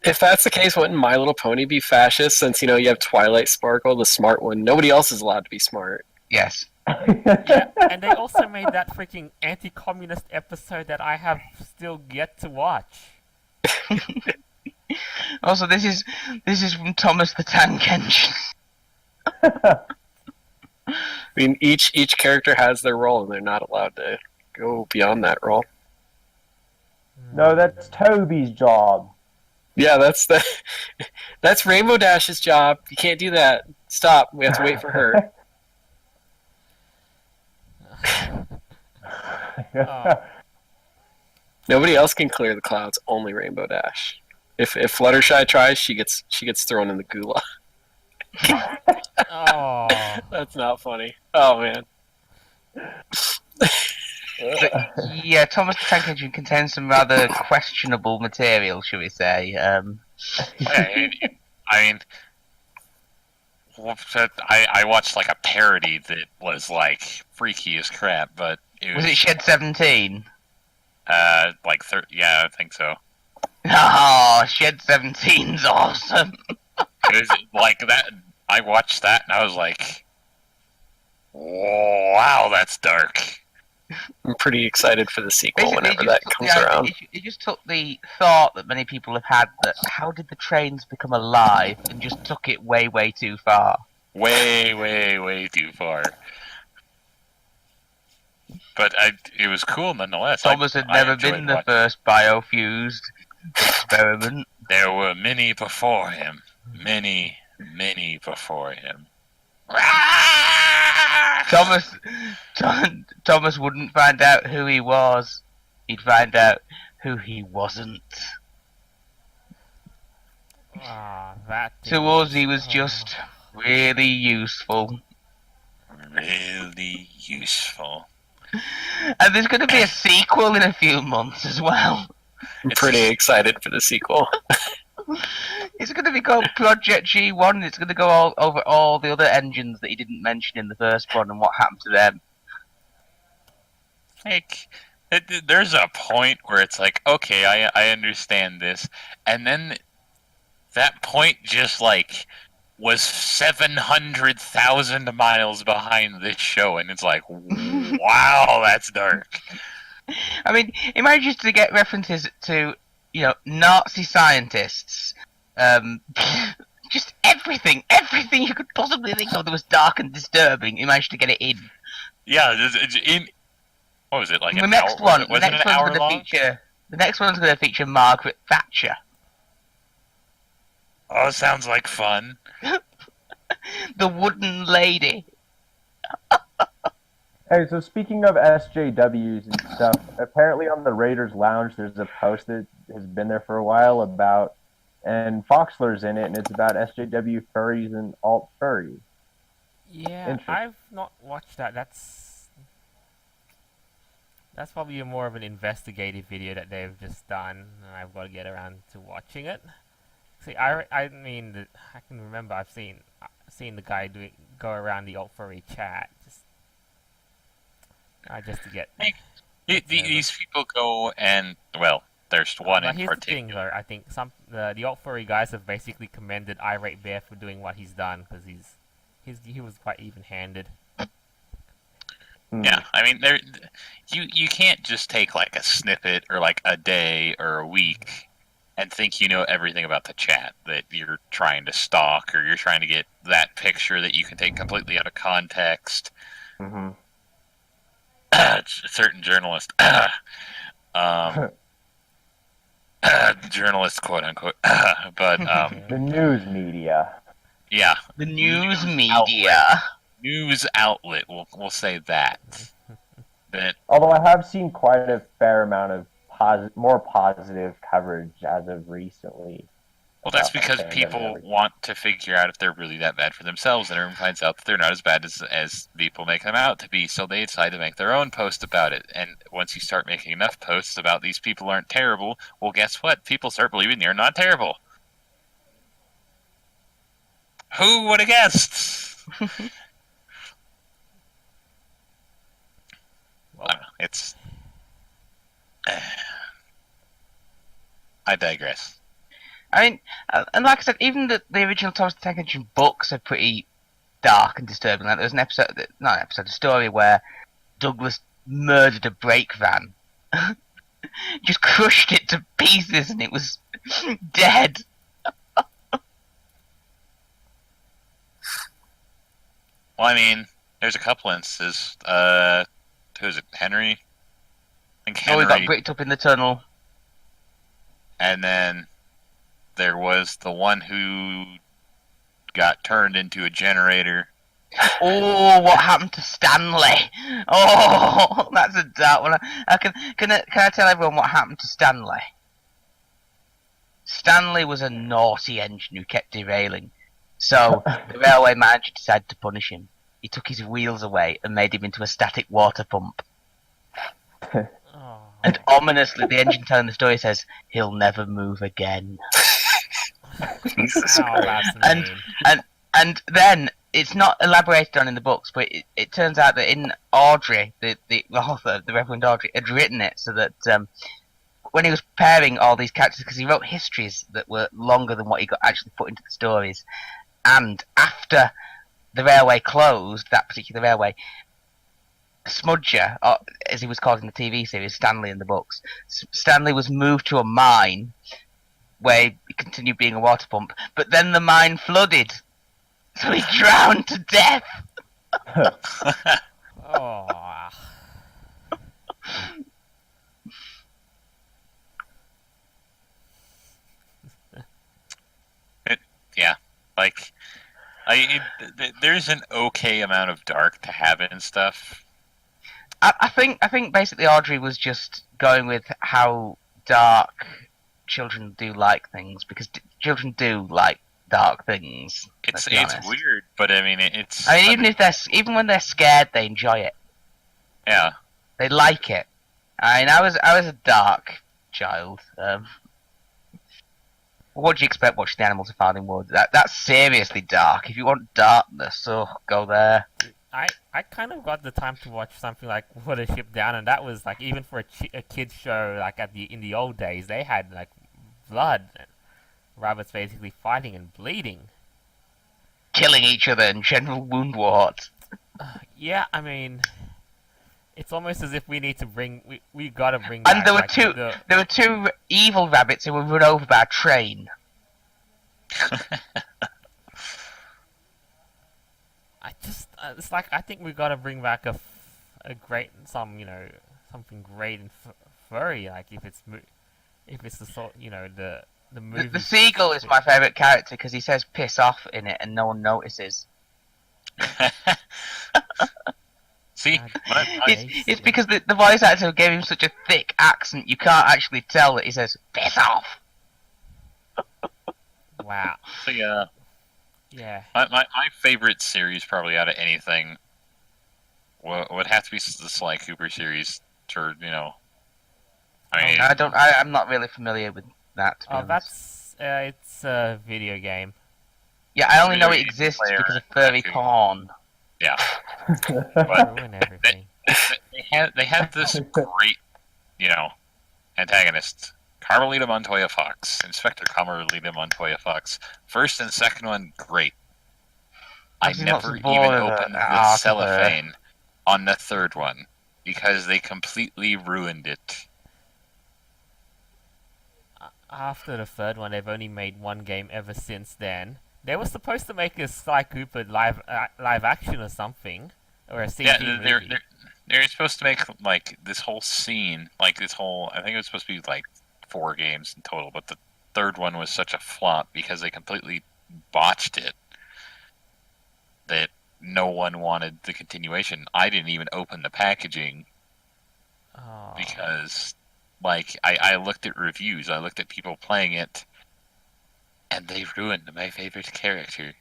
If that's the case, wouldn't My Little Pony be fascist? Since you have Twilight Sparkle, the smart one. Nobody else is allowed to be smart. Yes. Yeah, and they also made that freaking anti-communist episode that I have still yet to watch. Also, this is from Thomas the Tank Engine. I mean, each character has their role, and they're not allowed to go beyond that role. No, that's Toby's job. Yeah, that's Rainbow Dash's job. You can't do that. Stop. We have to wait for her. Oh. Nobody else can clear the clouds. Only Rainbow Dash. If Fluttershy tries, she gets thrown in the gulag. Oh. That's not funny. Oh man. But, yeah, Thomas the Tank Engine contains some rather questionable material, shall we say. I mean, I watched like a parody that was like freaky as crap, but it Was it Shed 17? yeah, I think so. Oh, Shed 17's awesome. It was like that. I watched that and I was like, wow, that's dark. I'm pretty excited for the sequel Basically, whenever that comes around. It just took the thought that many people have had that how did the trains become alive and just took it way, way too far. Way, way, way too far. But it was cool nonetheless. Thomas had I never enjoyed been the watching. first biofused experiment. There were many before him. Many, many before him. Thomas wouldn't find out who he was. He'd find out who he wasn't. That. To us, he was just really useful. Really useful. And there's going to be a sequel in a few months as well. I'm pretty excited for the sequel. It's going to be called Project G1, and it's going to go all over all the other engines that he didn't mention in the first one and what happened to them. Like, there's a point where it's like, okay, I understand this, and then that point just like was 700,000 miles behind this show, and it's like, wow, that's dark. I mean, it manages to get references to, Nazi scientists, just everything you could possibly think of that was dark and disturbing. He managed to get it in. Yeah, it's in. What was it like? The An next hour? one, Was the it next an hour one's long? going to feature. The next one's going to feature Margaret Thatcher, Oh, sounds like fun. the wooden lady. Hey, so speaking of SJWs and stuff, apparently on the Raiders Lounge there's a post that has been there for a while about, and Foxler's in it, and it's about SJW furries and alt furries. Yeah, Interesting. I've not watched that. That's probably more of an investigative video that they've just done, and I've got to get around to watching it. See, I mean, I can remember I've seen the guy go around the alt furry chat just to get. These people go and, well, there's one But in here's the thing, particular. though. I think the alt furry guys have basically commended Irate Bear for doing what he's done because he was quite even-handed. Yeah, I mean, you can't just take like a snippet or like a day or a week and think you know everything about the chat that you're trying to stalk, or you're trying to get that picture that you can take completely out of context. Mm-hmm. Certain journalist, journalist, quote unquote, but The news media. yeah, The news News media. news outlet. We'll say that. But Although I have seen quite a fair amount of more positive coverage as of recently. well, that's about because fandom and people everything. want to figure out if they're really that bad for themselves, and everyone finds out that they're not as bad as people make them out to be, so they decide to make their own post about it. And once you start making enough posts about these people aren't terrible, well, guess what? People start believing they're not terrible. Who would have guessed? Well, It's. I digress. I mean, and like I said, even the original Thomas the Tank Engine books are pretty dark and disturbing. Like there was an episode, not an episode, a story where Douglas murdered a brake van, just crushed it to pieces, and it was dead. Well, I mean, there's a couple instances. Who is it? Henry? I think Oh, he got Henry. bricked up in the tunnel. And then there was the one who got turned into a generator. Oh, what happened to Stanley? Oh, that's a dark one. Can I tell everyone what happened to Stanley? Stanley was a naughty engine who kept derailing. So the railway manager decided to punish him. He took his wheels away and made him into a static water pump. Oh. And ominously, the engine telling the story says, he'll never move again. Jesus Ow, Christ. that's mean. And then, it's not elaborated on in the books, but it turns out that in Audrey, the author, the Reverend Audrey, had written it so that when he was preparing all these characters, because he wrote histories that were longer than what he got actually put into the stories, and after the railway closed, that particular railway, Smudger, or as he was called in the TV series, Stanley in the books, Stanley was moved to a mine where he continued being a water pump, but then the mine flooded, so he drowned to death. Oh. Yeah, like there's an okay amount of dark to have in stuff. I think basically Audrey was just going with how dark children do like things, because children do like dark things. It's let's be honest. weird, but I mean it's. I mean, even when they're scared, they enjoy it. Yeah. They like it. I mean, I was a dark child. What do you expect watching the Animals of Farthing Wood? That's seriously dark. If you want darkness, so go there. I kind of got the time to watch something like Watership Down, and that was like, even for a kids show, like in the old days, they had like blood, and rabbits basically fighting and bleeding. Killing each other and general wound warts. Yeah, I mean, it's almost as if we need to we gotta bring back. And there were like, there were two evil rabbits who were run over by a train. It's like, I think we gotta bring back something great in furry. Like if it's the sort, the movie. The seagull is my favourite character because he says "piss off" in it and no one notices. See, It's because the voice actor gave him such a thick accent, you can't actually tell that he says "piss off." Wow. So Yeah. my favorite series probably out of anything would have to be the Sly Cooper series. I mean, I'm not really familiar with that. To be honest. It's a video game. Yeah, I only know it Video exists player, because of furry tattoo. porn. yeah. But Ruin everything. they had this great, antagonist. Carmelita Montoya Fox, Inspector Carmelita Montoya Fox. First and second one, great. I I've seen lots never of even porn of opened her. the cellophane on the third one because they completely ruined it. After the third one, they've only made one game ever since then. They were supposed to make a Sly Cooper live action or something, or a CG movie. They're supposed to make like this whole scene, like this whole. I think it was supposed to be like 4 games in total, but the third one was such a flop because they completely botched it that no one wanted the continuation. I didn't even open the packaging because, like, I looked at reviews, I looked at people playing it, and they ruined my favorite character.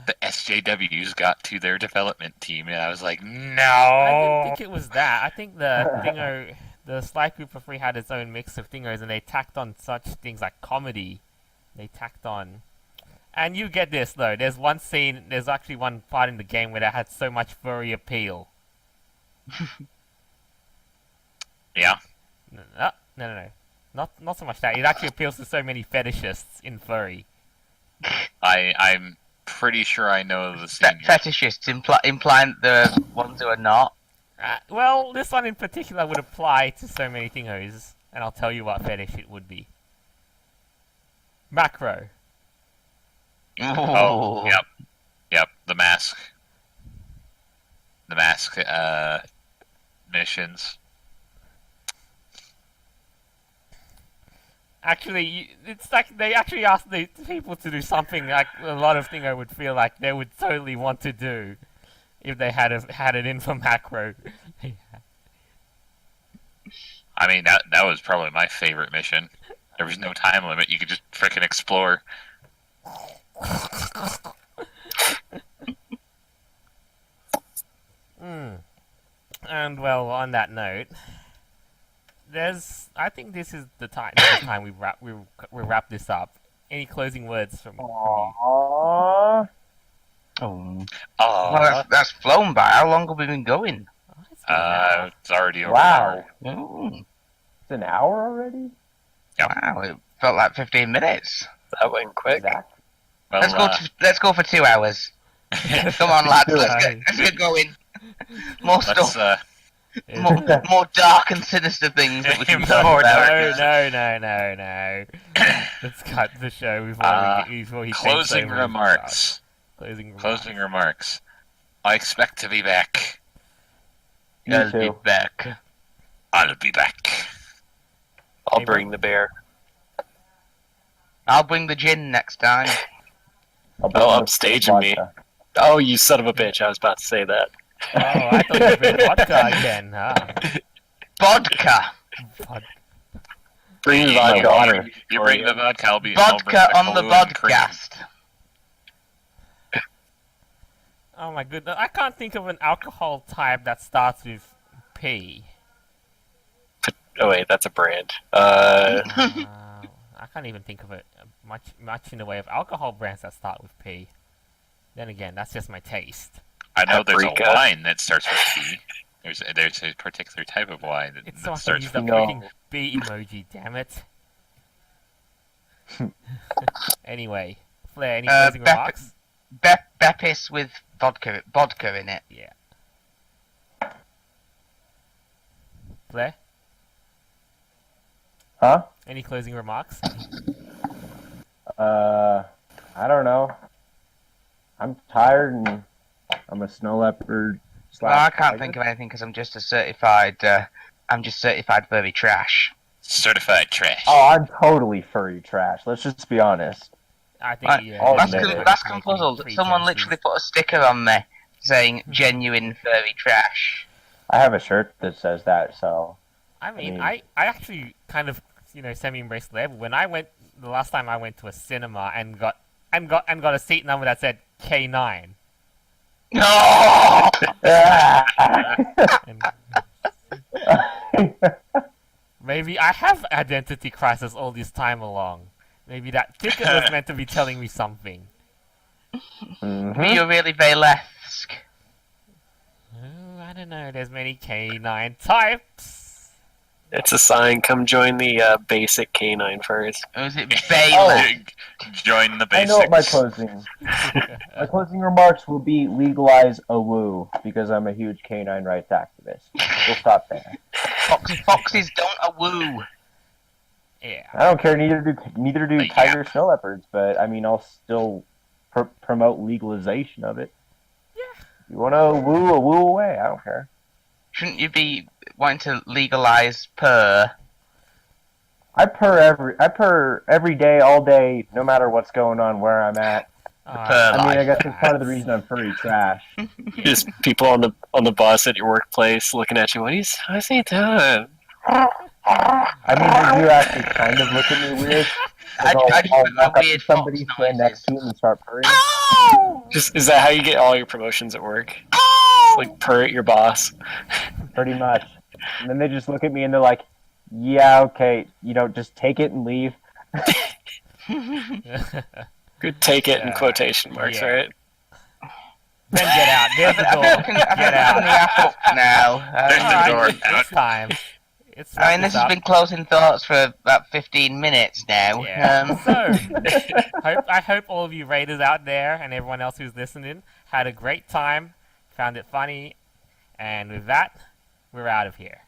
The SJWs got to their development team, and I was like, no! I didn't think it was that. I think the Sly Cooper 3 had its own mix of thingos, and they tacked on such things like comedy. They tacked on... And you get this, though. There's actually one part in the game where that had so much furry appeal. Yeah. No. Not so much that. It actually appeals to so many fetishists in furry. I'm pretty sure I know the scene. Fetishists implying the ones who are not. Well, this one in particular would apply to so many thingos, and I'll tell you what fetish it would be. Macro. Oh, yep. The mask missions. Actually, it's like they actually asked the people to do something like a lot of thing I would feel like they would totally want to do if they had it in for macro. I mean, that was probably my favorite mission. There was no time limit. You could just frickin' explore. And well, on that note, I think this is the time. We wrap this up. Any closing words from you? Aww. Oh. Oh, Well, that's flown by. How long have we been going? Oh, it's been an hour. it's already over Wow. an hour. Oh, It's an hour already? Yep. wow, it felt like 15 minutes. That went quick. Exactly. Well, Let's go for 2 hours. Come on, lads, let's get going. More let's stuff, more dark and sinister things that we can talk More about. No. Let's cut the show before he takes closing over his remarks. podcast. Closing remarks. I expect to be back. Me I'll be too. back. I'll be back. I'll bring the bear. I'll bring the gin next time. I'll Oh, I'm put staging me. vodka. Oh, you son of a bitch! I was about to say that. Oh, I thought you were bringing vodka again. Vodka. Bring me You vodka. water. You bring the vodka. I'll bring Vodka on the Kahlua and cream. vodcast. Oh my goodness, I can't think of an alcohol type that starts with P. Oh wait, that's a brand. I can't even think of it much in the way of alcohol brands that start with P. Then again, that's just my taste. I know there's a Paprika. wine that starts with P. There's a particular type of wine It's so I that can starts use with the No. freaking B emoji, damn it. Anyway, Flair, any closing remarks? Beppis with vodka in it. Yeah. Flair, Huh? any closing remarks? I don't know. I'm tired and I'm a snow leopard. Well, I can't think of anything because I'm just certified furry trash. certified trash. Oh, I'm totally furry trash. Let's just be honest. I think Right, yeah. I'll That's admit it. that's confuzzled. Someone literally put a sticker on me saying genuine furry trash. I have a shirt that says that, so I mean, mean- I actually kind of semi-embraced the label. When the last time I went to a cinema and got a seat number that said K9. No! And maybe I have identity crisis all this time along. Maybe that ticket was meant to be telling me something. Mhm. You're really Valesque. Oh, I don't know. There's many K9 types. It's a sign. Come join the basic canine furs. Or is it Valesque? Join the I basics. know what my closing remarks will be legalize a woo because I'm a huge canine rights activist. We'll stop there. Foxes don't a woo. Yeah. I don't care. Neither do Yeah. tiger snow leopards. But I mean, I'll still promote legalization of it. Yeah. You want to woo a woo away? I don't care. Shouldn't you be wanting to legalize purr? I purr every day, all day, no matter what's going on, where I'm at. Purr I mean, I life. guess that's part of the reason I'm furry trash. Just people on the bus at your workplace looking at you. What's he doing? I mean, they do actually kind of look at me weird. I I'll just walk put the up to weird somebody, fox stand next to him, and start purring. Just is that how you get all your promotions at work? Like purr at your boss. Pretty much. And then they just look at me and they're like, "Yeah, okay, just take it and leave." Good, take it in Yeah. quotation marks, Yeah. right? Then get out. There's the I door. think I Get can wrap out. up now. There's the Alright, door. it's time. I mean, this has been closing thoughts for about 15 minutes now. Yeah. I hope all of you Raiders out there and everyone else who's listening had a great time, found it funny, and with that, we're out of here.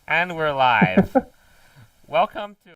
And we're live. Welcome to